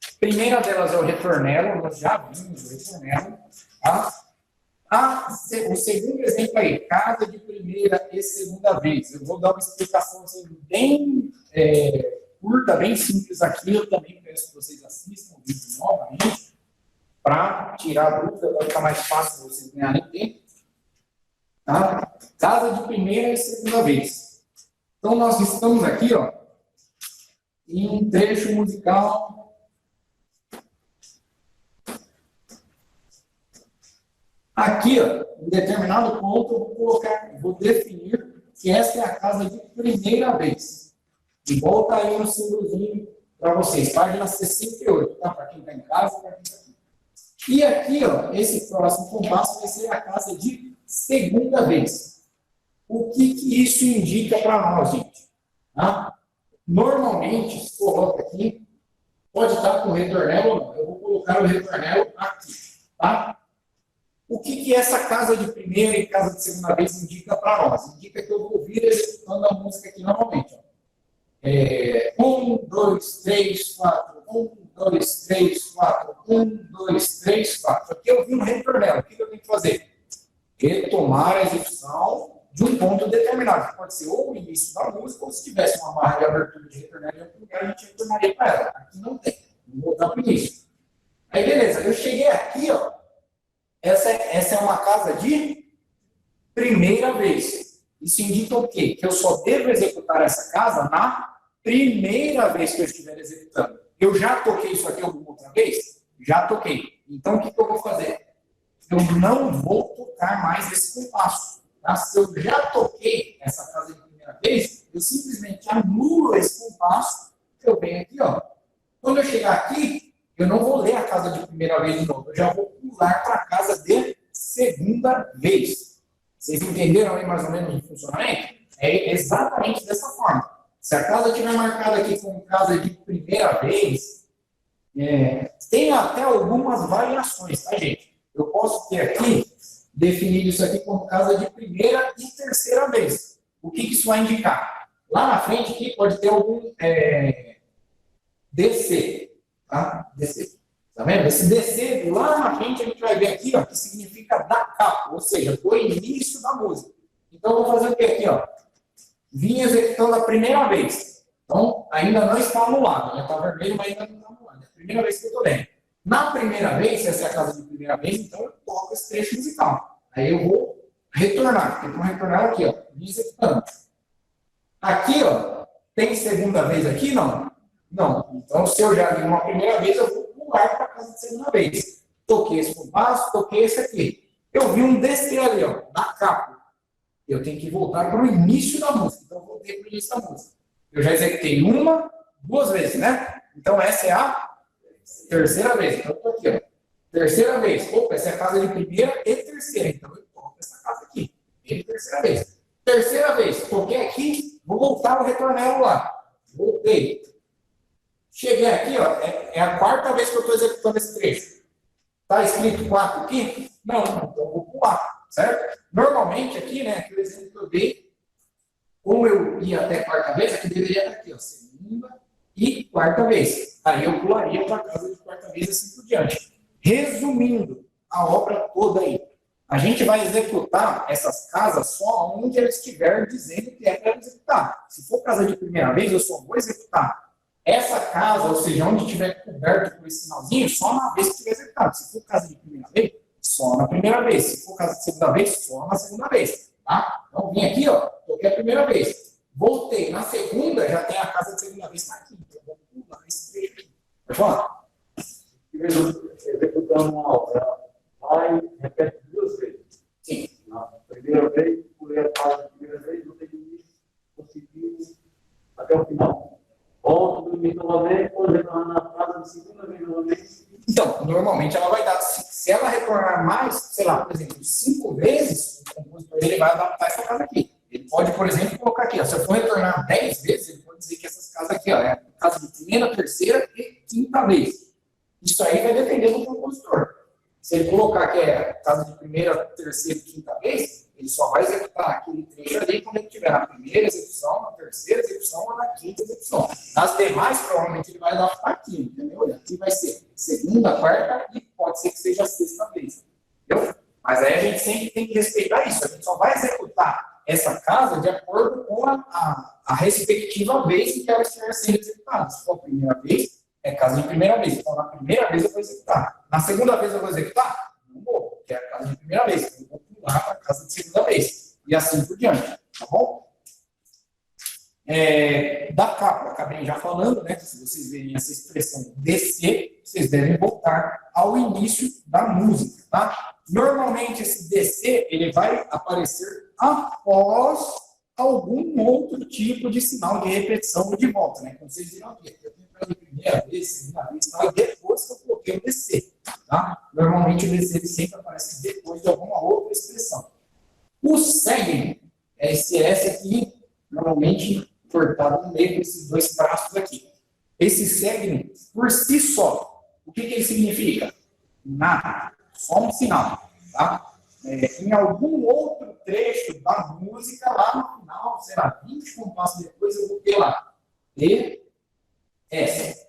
A primeira delas é o retornelo, nós já vimos o retornelo. Tá? O segundo exemplo aí, casa de primeira e segunda vez. Eu vou dar uma explicação assim, bem curta, bem simples aqui. Eu também peço que vocês assistam o vídeo novamente, para tirar a dúvida, vai ficar mais fácil vocês ganharem tempo. Tá? Casa de primeira e segunda vez. Então, nós estamos aqui, ó, em um trecho musical. Aqui, ó, em determinado ponto, eu vou definir que essa é a casa de primeira vez. E volta aí no símbolozinho para vocês, página 68, tá? Para quem está em casa, para quem está aqui. E aqui, ó, esse próximo compasso vai ser a casa de segunda vez. O que isso indica para nós, gente? Tá? Normalmente, se coloca aqui, pode estar com o retornelo ou não. Eu vou colocar o retornelo aqui, tá? O que essa casa de primeira e casa de segunda vez indica para nós? Indica que eu vou vir executando a música aqui normalmente. Ó. 1, 2, 3, 4. 1, 2, 3, 4. 1, 2, 3, 4. Aqui eu vi um retornelo. O que eu tenho que fazer? Retomar a execução de um ponto determinado. Pode ser ou o início da música, ou se tivesse uma barra de abertura de retornelo em outro lugar, a gente retornaria para ela. Aqui não tem. Vou voltar para o início. Aí, beleza. Eu cheguei aqui, ó. Essa é uma casa de primeira vez. Isso indica o quê? Que eu só devo executar essa casa na primeira vez que eu estiver executando. Eu já toquei isso aqui alguma outra vez? Já toquei. Então, o que eu vou fazer? Eu não vou tocar mais esse compasso. Tá? Se eu já toquei essa casa de primeira vez, eu simplesmente anulo esse compasso. Eu venho aqui, ó. Quando eu chegar aqui, eu não vou ler a casa de primeira vez de novo. Eu já vou pular para a casa de segunda vez. Vocês entenderam aí mais ou menos o funcionamento? É exatamente dessa forma. Se a casa estiver marcada aqui como casa de primeira vez, tem até algumas variações, tá, gente? Eu posso ter aqui, definir isso aqui como casa de primeira e terceira vez. O que isso vai indicar? Lá na frente aqui pode ter algum DC. Tá? DC. Tá vendo? Esse DC, lá na frente, a gente vai ver aqui, ó, que significa da capa, ou seja, do início da música. Então, eu vou fazer o quê aqui, ó? Vim executando a primeira vez. Então, ainda não está anulado, né? Está vermelho, mas ainda não está anulado. É a primeira vez que eu estou lendo. Na primeira vez, se essa é a casa de primeira vez, então eu toco esse trecho musical. Aí eu vou retornar, porque eu vou retornar aqui, ó, vim executando. Aqui, ó, tem segunda vez aqui? Não. Não. Então, se eu já vi uma primeira vez, eu vou pular para a casa de segunda vez. Toquei esse compasso, toquei esse aqui. Eu vi um DC ali, ó, da capa. Eu tenho que voltar para o início da música. Então, eu voltei para o início da música. Eu já executei uma, duas vezes, né? Então, essa é a terceira vez. Então, eu estou aqui, ó. Terceira vez. Opa, essa é a casa de primeira e terceira. Então, eu toco essa casa aqui. E terceira vez. Terceira vez. Toquei aqui, vou voltar o retornelo lá. Voltei. Cheguei aqui, ó. É a quarta vez que eu estou executando esse trecho. Está escrito 4 aqui? Não, então eu vou pular. Certo? Normalmente aqui, né, aquele exemplo que eu dei, como eu ia até quarta vez, aqui deveria estar aqui, ó, segunda e quarta vez. Aí eu pularia para a casa de quarta vez e assim por diante. Resumindo a obra toda aí, a gente vai executar essas casas só onde ela estiver dizendo que é para executar. Se for casa de primeira vez, eu só vou executar essa casa, ou seja, onde estiver coberto por esse sinalzinho, só na vez que estiver executado. Se for casa de primeira vez, só na primeira vez. Se for casa de segunda vez, só na segunda vez. Tá? Então, vim aqui, ó, toquei a primeira vez. Voltei. Na segunda, já tem a casa de segunda vez tá aqui. Então, vou pular esse trecho aqui. Pode falar? Executando uma obra, vai e repete duas vezes. Sim. Na primeira vez, pulei a casa da primeira vez, não tenho conseguiu até o final. Volto do início novamente, vou retornar na casa da segunda vez novamente. Então, normalmente ela vai dar, se ela retornar mais, sei lá, por exemplo, 5 vezes, o compositor ele vai adaptar essa casa aqui. Ele pode, por exemplo, colocar aqui, ó, se eu for retornar 10 vezes, ele pode dizer que essas casas aqui, ó, é a casa de primeira, terceira e quinta vez. Isso aí vai depender do compositor. Se ele colocar que é casa de primeira, terceira e quinta vez, ele só vai executar aquele trecho ali quando ele tiver na primeira execução, na terceira execução ou na quinta execução. Nas demais, provavelmente, ele vai adaptar aqui, entendeu? E aqui vai ser segunda, quarta e pode ser que seja a sexta vez. Entendeu? Mas aí a gente sempre tem que respeitar isso. A gente só vai executar essa casa de acordo com a respectiva vez em que ela estiver sendo executada. Se for a primeira vez, é casa de primeira vez. Então, na primeira vez eu vou executar. Na segunda vez eu vou executar? Não vou, porque é a casa de primeira vez. Então, eu vou pular para a casa de segunda vez. E assim por diante. Tá bom? Da capa, acabei já falando, né? Se vocês verem essa expressão descer, vocês devem voltar ao início da música, tá? Normalmente, esse descer, ele vai aparecer após algum outro tipo de sinal de repetição ou de volta, né? Como vocês viram aqui, eu tenho a primeira vez, segunda vez, tá? E depois que eu coloquei o descer, tá? Normalmente, o descer ele sempre aparece depois de alguma outra expressão. O segue, é esse S aqui, normalmente cortado no meio desses dois traços aqui. Esse segue, por si só, o que ele significa? Nada. Só um sinal, tá? Em algum outro trecho da música, lá no final, sei lá, 20 compassos depois, eu vou ter lá D, S.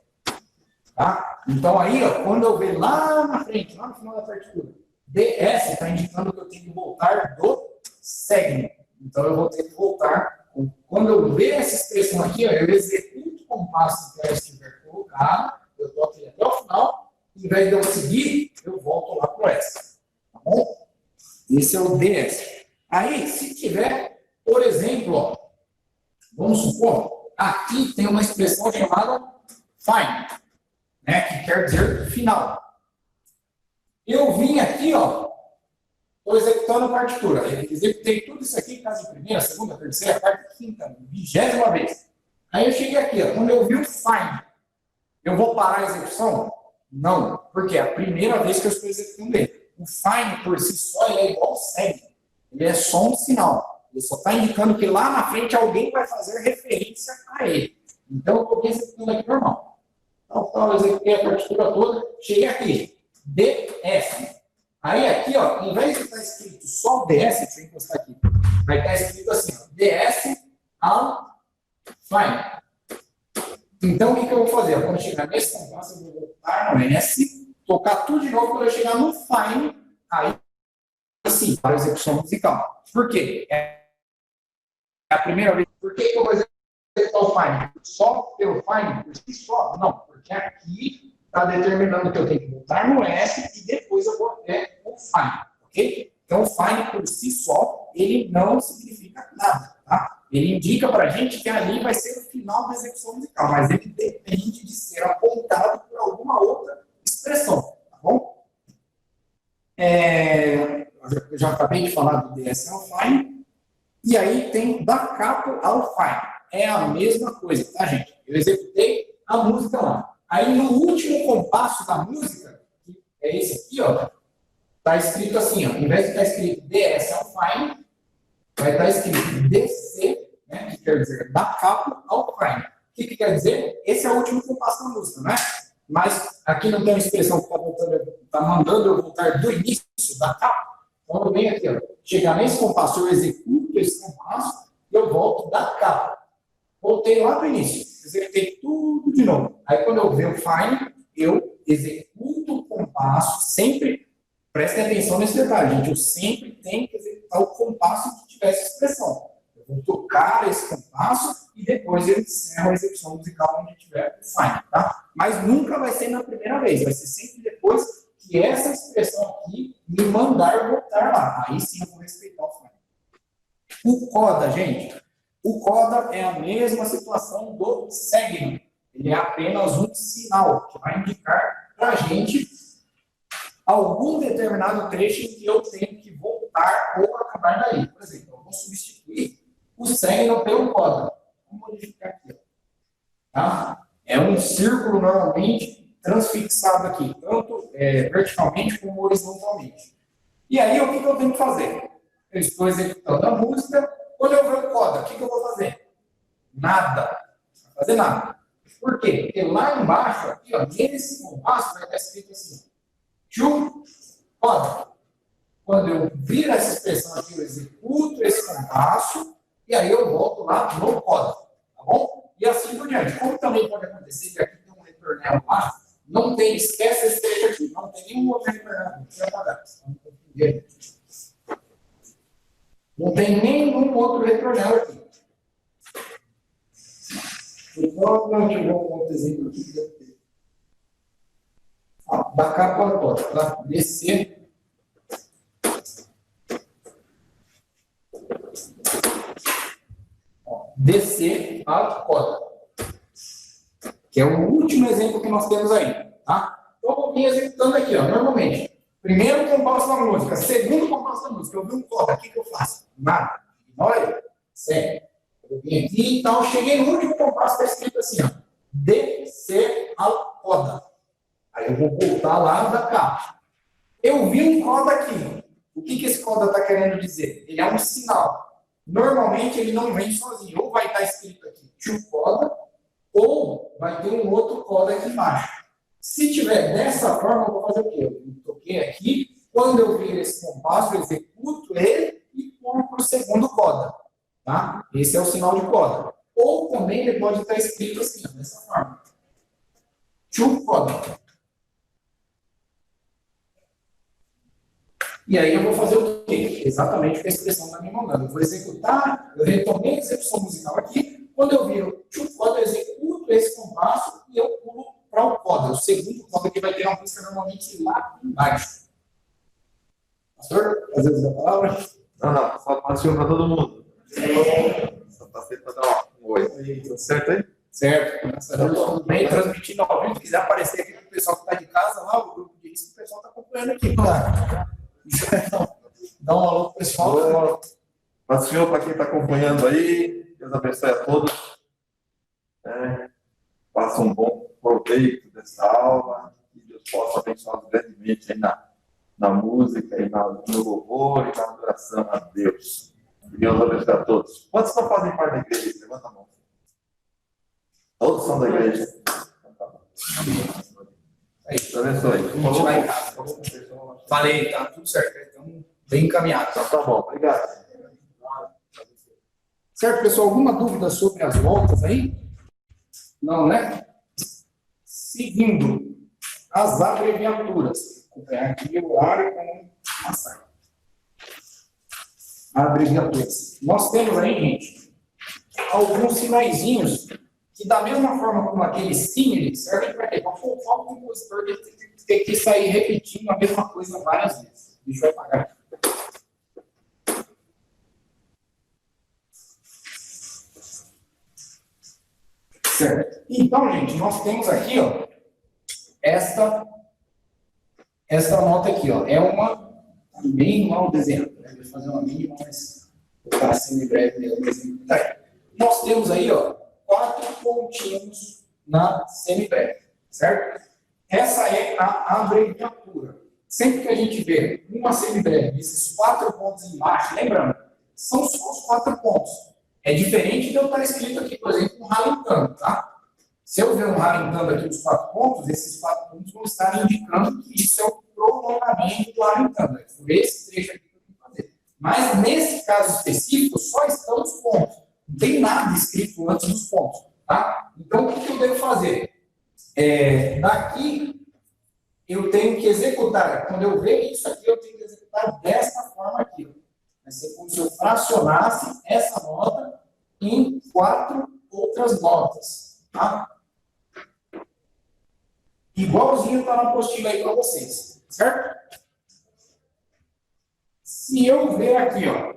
Tá? Então, aí, ó, quando eu ver lá na frente, lá no final da partitura, DS, está indicando que eu tenho que voltar do segue. Então, eu vou ter que voltar. Quando eu ver essa expressão aqui, ó, eu executo o compasso que ela estiver colocado, eu toco ele até o final, em vez de eu seguir, eu volto lá para o S. Tá bom? Esse é o DS. Aí, se tiver, por exemplo, ó, vamos supor, aqui tem uma expressão chamada fine, né, que quer dizer final. Eu vim aqui, ó, estou executando a partitura. Eu executei tudo isso aqui, caso primeira, segunda, terceira, quarta, quinta, 20ª vez. Aí eu cheguei aqui, ó, quando eu vi o fine, eu vou parar a execução? Não, porque é a primeira vez que eu estou executando ele. O fine, por si só, ele é igual ao segue. Ele é só um sinal. Ele só está indicando que lá na frente alguém vai fazer referência a ele. Então, eu estou executando aqui normal. Então, eu executei a partitura toda, cheguei aqui. DS. Aí aqui, ó, em vez de estar escrito só o DS, deixa eu encostar aqui, vai estar escrito assim, ó, DS ao fine. Então, o que eu vou fazer? Quando eu chegar nesse compasso, eu vou voltar no S, tocar tudo de novo. Quando eu chegar no fine, aí sim, para a execução musical. Por quê? É a primeira vez. Por que eu vou executar o fine? Só pelo fine? Por si só? Não, porque aqui está determinando que eu tenho que voltar no S e depois eu vou até o fine, ok? Então, o fine por si só, ele não significa nada, tá? Ele indica para a gente que ali vai ser o final da execução musical, mas ele depende de ser apontado por alguma outra expressão, tá bom? Eu já acabei de falar do DS ao fine, e aí tem da capo ao fine. É a mesma coisa, tá, gente? Eu executei a música lá. Aí no último compasso da música, que é esse aqui, ó, tá escrito assim, ó, em vez de estar escrito DS ao fine, vai estar escrito DC, né, que quer dizer da capo ao fine. O que quer dizer? Esse é o último compasso da música, né? Mas aqui não tem uma expressão que está mandando eu voltar do início da capa. Então eu venho aqui, ó, chegar nesse compasso, eu executo esse compasso e eu volto da capa. Voltei lá do início, executei tudo de novo. Aí quando eu ver o fine, eu executo o compasso, sempre, prestem atenção nesse detalhe, gente, eu sempre tenho que executar o compasso que tiver essa expressão. Eu vou tocar esse compasso e depois eu encerro a execução musical onde tiver o fine, tá? Mas nunca vai ser na primeira vez, vai ser sempre depois que essa expressão aqui me mandar voltar lá. Aí sim eu vou respeitar o fine. O coda, gente, o coda é a mesma situação do segue. Ele é apenas um sinal que vai indicar para a gente algum determinado trecho em que eu tenho que voltar ou acabar daí. Por exemplo, eu vou substituir o segue pelo coda. Vamos modificar aqui. Tá? É um círculo normalmente transfixado aqui, tanto verticalmente como horizontalmente. E aí, o que eu tenho que fazer? Eu estou executando a música. Quando eu ver o coda, o que eu vou fazer? Nada. Não vou fazer nada. Por quê? Porque lá embaixo, aqui, ó, nesse compasso, vai estar escrito assim: to coda. Quando eu vir essa expressão aqui, eu executo esse compasso e aí eu volto lá no coda. Tá bom? E assim por diante. Como também pode acontecer que aqui tem um retornel lá, não tem, esquece esse trecho aqui, não tem nenhum outro retornel. Deixa eu apagar. Não tem nenhum outro retronel aqui. Então, eu vou com outro exemplo aqui. Da capa toda, tá? DC. DC a coda. Que é o último exemplo que nós temos aí, tá? Então, eu vou vir executando aqui, ó, normalmente. Primeiro compasso da música, segundo compasso da música. Eu vi um coda, o que eu faço? Nada. Ignora, segue. Eu vim aqui, então, cheguei no último compasso, está escrito assim, ó. DC a coda. Aí eu vou voltar lá da capa. Eu vi um coda aqui. O que esse coda está querendo dizer? Ele é um sinal. Normalmente ele não vem sozinho. Ou vai estar escrito aqui to coda, ou vai ter um outro coda aqui embaixo. Se tiver dessa forma, eu vou fazer o quê? Eu toquei aqui. Quando eu vir esse compasso, eu executo ele e pulo para o segundo coda. Tá? Esse é o sinal de coda. Ou também ele pode estar escrito assim, ó, dessa forma. To coda. E aí eu vou fazer o quê? Exatamente o que a expressão está me mandando. Eu vou executar, eu retomei a execução musical aqui. Quando eu viro to coda, eu executo esse compasso e eu pulo para o coda. O segundo coda que vai ter uma música normalmente lá embaixo. Pastor, às vezes a palavra? Não, só passou para todo mundo. Só passei para dar um oi. Tá certo aí? Certo. Tudo bem, transmitindo ao vivo. Se quiser aparecer aqui para o pessoal que está de casa lá, o grupo de risco, o pessoal está acompanhando aqui. Claro. Dá um alô pro pessoal. Mas, Senhor, para quem está acompanhando aí, Deus abençoe a todos. Faça um bom proveito dessa aula. Que Deus possa abençoar grandemente aí na música, e no louvor e na adoração a Deus. Deus abençoe a todos. Quantos não fazem parte da igreja? Levanta a mão. Todos são da igreja. Deus abençoe. A gente vai em casa. Falei, tá tudo certo. Então, bem encaminhado. Então, tá bom, obrigado. Certo, pessoal? Alguma dúvida sobre as voltas aí? Não, né? Seguindo as abreviaturas. Vou acompanhar aqui o horário para não passar. Abreviaturas. Nós temos aí, gente, alguns sinaizinhos que, da mesma forma como aquele símile, servem para quê? Para poupar o compositor de ter que sair repetindo a mesma coisa várias vezes. Deixa eu apagar. Certo. Então, gente, nós temos aqui, ó, esta nota aqui, ó, é uma bem mal desenhada, né? Vou fazer uma mínima, mas vou ficar assim breve mesmo. Tá. Nós temos aí, ó, 4 pontinhos na semibreve, certo? Essa é a abreviatura. Sempre que a gente vê uma semibreve, esses 4 pontos embaixo, lembrando, são só os 4 pontos. É diferente de eu estar escrito aqui, por exemplo, um ralentando, tá? Se eu ver um ralentando aqui os 4 pontos, esses 4 pontos vão estar indicando que isso é o prolongamento do ralentando. Foi esse trecho aqui que eu tenho que fazer. Mas, nesse caso específico, só estão os pontos. Não tem nada escrito antes dos pontos, tá? Então, o que eu devo fazer? Daqui, eu tenho que executar. Quando eu ver isso aqui, eu tenho que executar dessa forma aqui. Vai ser como se eu fracionasse essa nota em 4 outras notas, tá? Igualzinho está na apostila aí para vocês, certo? Se eu ver aqui, ó,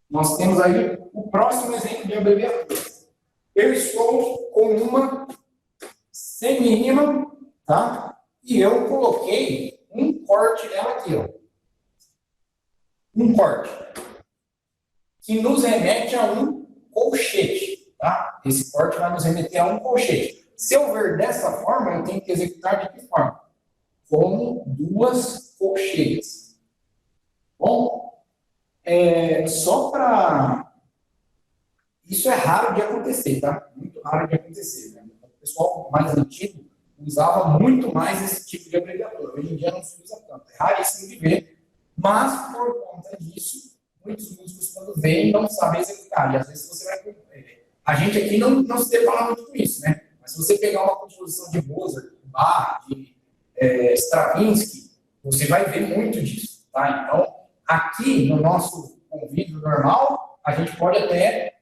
nós temos aí o próximo exemplo de abreviatura. Eu estou com uma semínima, tá? E eu coloquei um corte nela aqui, ó. Um corte. Que nos remete a um colchete, tá? Esse corte vai nos remeter a um colchete. Se eu ver dessa forma, eu tenho que executar de que forma? Como 2 colchetes. Bom, só para... Isso é raro de acontecer, tá? Muito raro de acontecer. Né? O pessoal mais antigo usava muito mais esse tipo de abreviatura. Hoje em dia não se usa tanto. É raríssimo de ver. Mas, por conta disso, muitos músicos, quando vêm, não sabem executar. E às vezes você vai... A gente aqui não se depara muito com isso, né? Mas se você pegar uma composição de Mozart, de Bach, de Stravinsky, você vai ver muito disso, tá? Então, aqui no nosso convívio normal, a gente pode até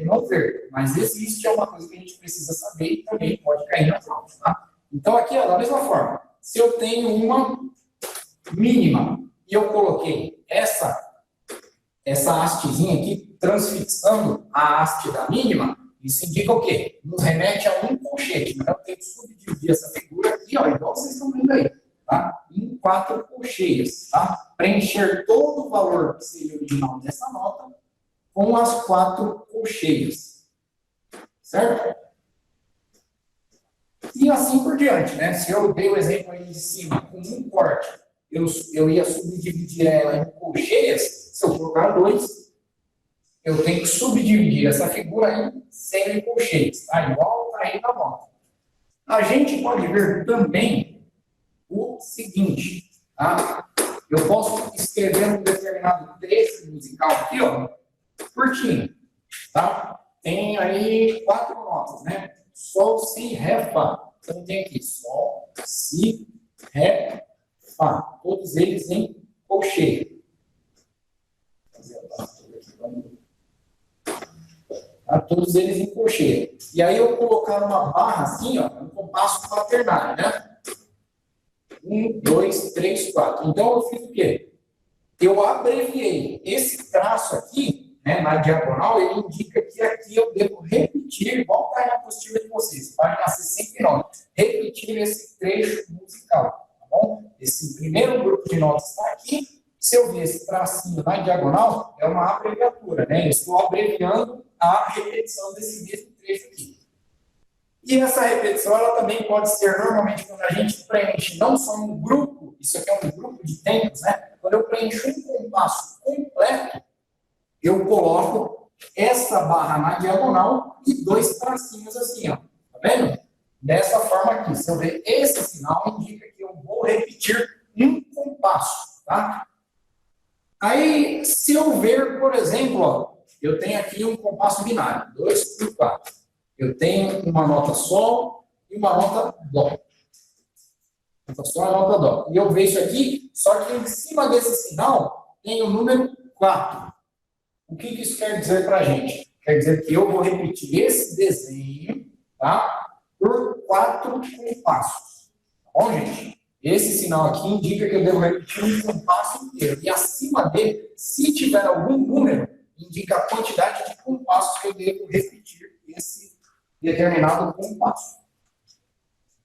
não ver, mas existe, é uma coisa que a gente precisa saber e também pode cair na prova, tá? Então, aqui, ó, da mesma forma, se eu tenho uma mínima e eu coloquei essa hastezinha aqui, transfixando a haste da mínima, isso indica o quê? Nos remete a um colchete. Então, eu tenho que subdividir essa figura aqui, ó, igual vocês estão vendo aí, tá? Em 4 colcheias, tá? Preencher todo o valor que seja original dessa nota com as 4 colcheias. Certo? E assim por diante, né? Se eu dei o exemplo aí de cima, com um corte, eu ia subdividir ela em colcheias, se eu colocar 2, eu tenho que subdividir essa figura em semicolcheias, tá? Igual tá aí na nota. A gente pode ver também o seguinte, tá? Eu posso escrever um determinado trecho musical aqui, ó, curtinho, tá? Tem aí 4 notas, né? Sol, si, ré, fá. Então tem aqui sol, si, ré, fá. Todos eles em colcheia. Tá? Todos eles em colcheia. E aí eu colocar uma barra assim, ó, um compasso quaternário, né? 1, 2, 3, 4. Então eu fiz o quê? Eu abreviei esse traço aqui, né, na diagonal, ele indica que aqui eu devo repetir, igual está na apostila de vocês, página 69, repetir esse trecho musical, tá bom? Esse primeiro grupo de notas está aqui. Se eu ver esse tracinho na diagonal, é uma abreviatura, né? Eu estou abreviando a repetição desse mesmo trecho aqui. E essa repetição, ela também pode ser, normalmente, quando a gente preenche não só um grupo, isso aqui é um grupo de tempos, né? Quando eu preencho um compasso completo, eu coloco essa barra na diagonal e 2 tracinhos assim, ó. Tá vendo? Dessa forma aqui. Se eu ver esse sinal, indica que eu vou repetir um compasso, tá? Aí, se eu ver, por exemplo, ó, eu tenho aqui um compasso binário, 2 por 4. Eu tenho uma nota sol e uma nota dó. Nota sol e nota dó. E eu vejo aqui, só que em cima desse sinal tem o número 4. O que isso quer dizer para a gente? Quer dizer que eu vou repetir esse desenho, tá? Por 4 compassos. Tá bom, gente? Esse sinal aqui indica que eu devo repetir um compasso inteiro. E acima dele, se tiver algum número, indica a quantidade de compassos que eu devo repetir esse determinado compasso.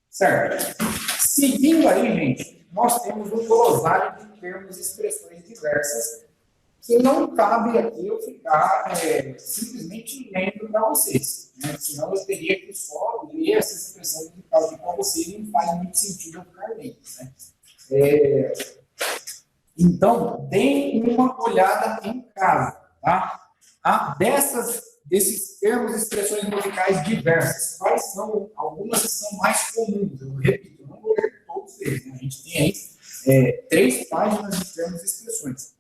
Certo? Seguindo aí, gente, nós temos um glossário de termos e expressões diversas que não cabe aqui eu ficar simplesmente lendo para vocês, né? Senão eu teria que só ler essa expressão musical aqui para vocês e não faz muito sentido eu ficar lendo, né? Então, deem uma olhada em casa, tá? Desses termos e expressões musicais diversas, quais são algumas que são mais comuns? Eu repito, não vou ler todos eles, né? A gente tem aí 3 páginas de termos e expressões.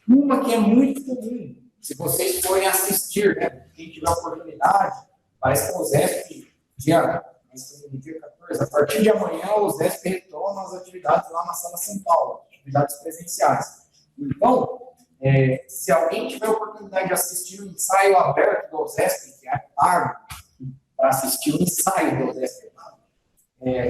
Uma que é muito comum, se vocês forem assistir, né? Quem tiver oportunidade, parece que o ZESP, dia 14, a partir de amanhã, o ZESP retoma as atividades lá na Sala São Paulo, atividades presenciais. Então, se alguém tiver a oportunidade de assistir o ensaio aberto do ZESP, que é pago, para assistir o ensaio do ZESP,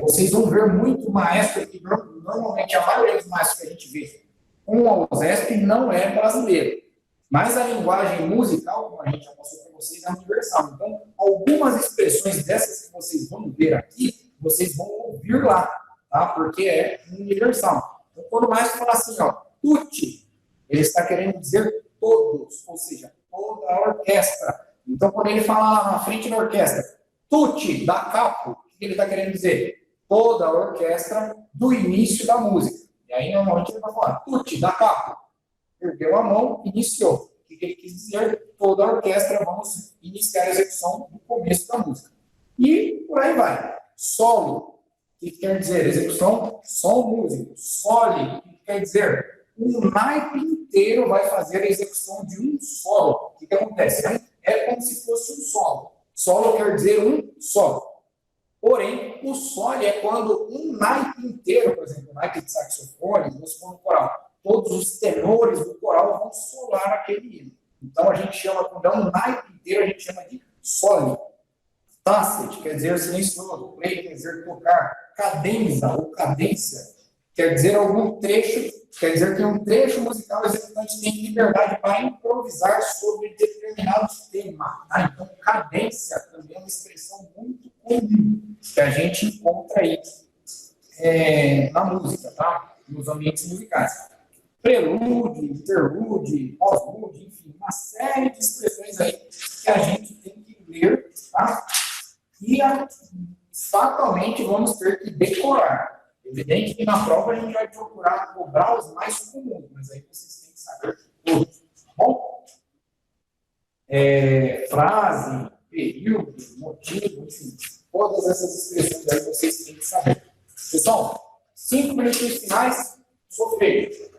vocês vão ver muito maestro, que normalmente a maioria dos maestros que a gente vê com o ZESP não é brasileiro. Mas a linguagem musical, como a gente já passou para vocês, é universal. Então, algumas expressões dessas que vocês vão ver aqui, vocês vão ouvir lá, tá? Porque é universal. Então, quando o maestro fala assim, ó, tutti, ele está querendo dizer todos, ou seja, toda a orquestra. Então, quando ele fala lá na frente da orquestra, tutti da capo, o que ele está querendo dizer? Toda a orquestra do início da música. E aí, normalmente, ele vai falar, tutti da capo. Ergueu a mão, iniciou. O que ele quis dizer? Toda a orquestra, vamos iniciar a execução do começo da música. E por aí vai. Solo, o que quer dizer? Execução, som músico. Soli, o que quer dizer? Um naipe inteiro vai fazer a execução de um solo. O que acontece? É como se fosse um solo. Solo quer dizer um solo. Porém, o solo é quando um naipe inteiro, por exemplo, um naipe de saxofone, música coral, todos os tenores do coral vão solar aquele hino. Então, a gente chama, quando é um naipe inteiro, a gente chama de soli. Tacet quer dizer silencioso, play quer dizer tocar, cadenza ou cadência quer dizer algum trecho, quer dizer que em um trecho musical o executante tem liberdade para improvisar sobre determinado tema. Tá? Então, cadência também é uma expressão muito comum que a gente encontra aí na música, tá? Nos ambientes musicais. Prelúdio, interlúdio, pós-lúdio, enfim, uma série de expressões aí que a gente tem que ler, tá? E fatalmente vamos ter que decorar. Evidente que na prova a gente vai procurar cobrar os mais comuns, mas aí vocês têm que saber todos, tá bom? Frase, período, motivo, enfim, todas essas expressões aí vocês têm que saber. Pessoal, 5 minutos finais, solfejo.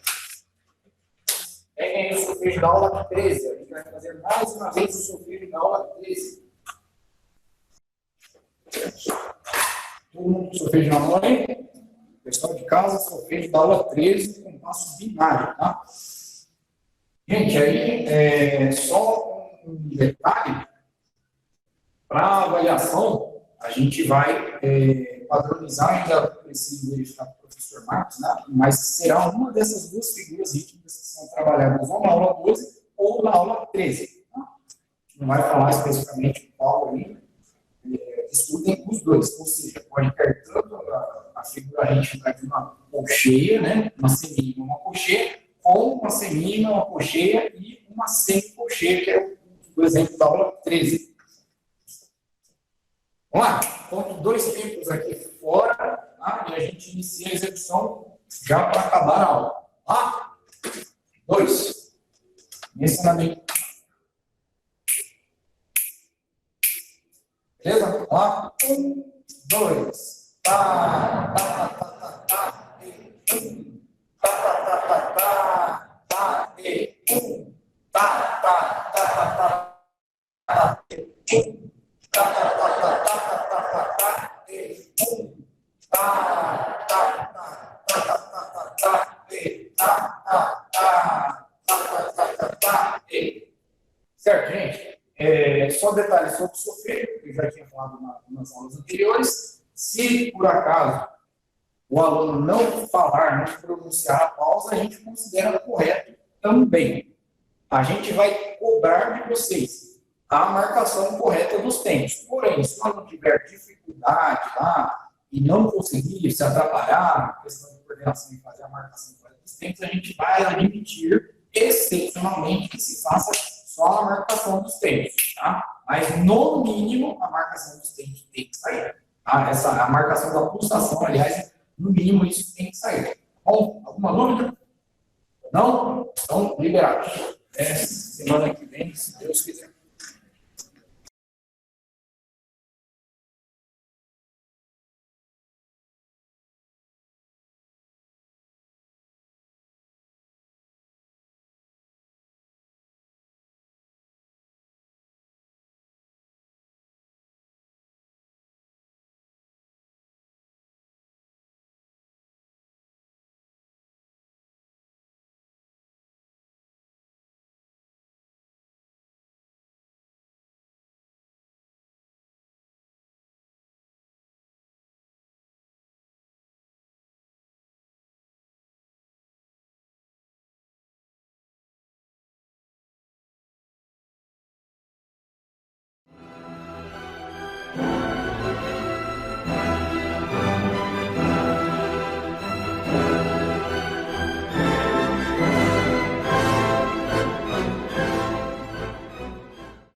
Peguem o solfejo da aula 13, a gente vai fazer mais uma vez o solfejo da aula 13. Todo mundo com solfejo na mão aí? Pessoal de casa, solfejo da aula 13, com passo binário, tá? Gente, aí, só um detalhe, para avaliação, a gente vai padronizar, ainda preciso verificar com o professor Marcos, né? Mas será uma dessas duas figuras rítmicas que são trabalhadas ou na aula 12 ou na aula 13. Tá? Não vai falar especificamente qual aí, estudem os dois, ou seja, pode ter tanto a figura rítmica de uma colcheia, né? Uma semínima, uma colcheia, ou uma semínima, uma colcheia e uma semicolcheia, que é o exemplo da aula 13. Vamos lá, ponto 2 tempos aqui fora, tá? E a gente inicia a execução já para acabar a aula. Tá? 2. Mencionamento. Beleza? Vamos lá? 1, 2. Tá, tá, tá, tá, tá, e 1. Tá, tá, tá, tá, tá, tá, e 1. Tá, tá, tá, tá, tá, tá, e 1. Tá, tá, tá, tá, tá, tá, tá, tá, e 1. Tá, tá, tá, tá, tá, tá, tá, e tá, tá, tá, tá, tá, tá, tá, e. Certo, gente? Só detalhes sobre o solfejo, que eu já tinha falado nas aulas anteriores. Se, por acaso, o aluno não falar, não pronunciar a pausa, a gente considera correto também. A gente vai cobrar de vocês a marcação correta dos tempos. Porém, se o aluno tiver dificuldade lá e não conseguir se atrapalhar, questão de coordenação e fazer a marcação correta dos tempos, a gente vai admitir, excepcionalmente, que se faça só a marcação dos tempos, tá? Mas, no mínimo, a marcação dos tempos tem que sair. Tá? A marcação da pulsação, aliás, no mínimo, isso tem que sair. Bom, alguma dúvida? Não? Então, liberado. Semana que vem, se Deus quiser.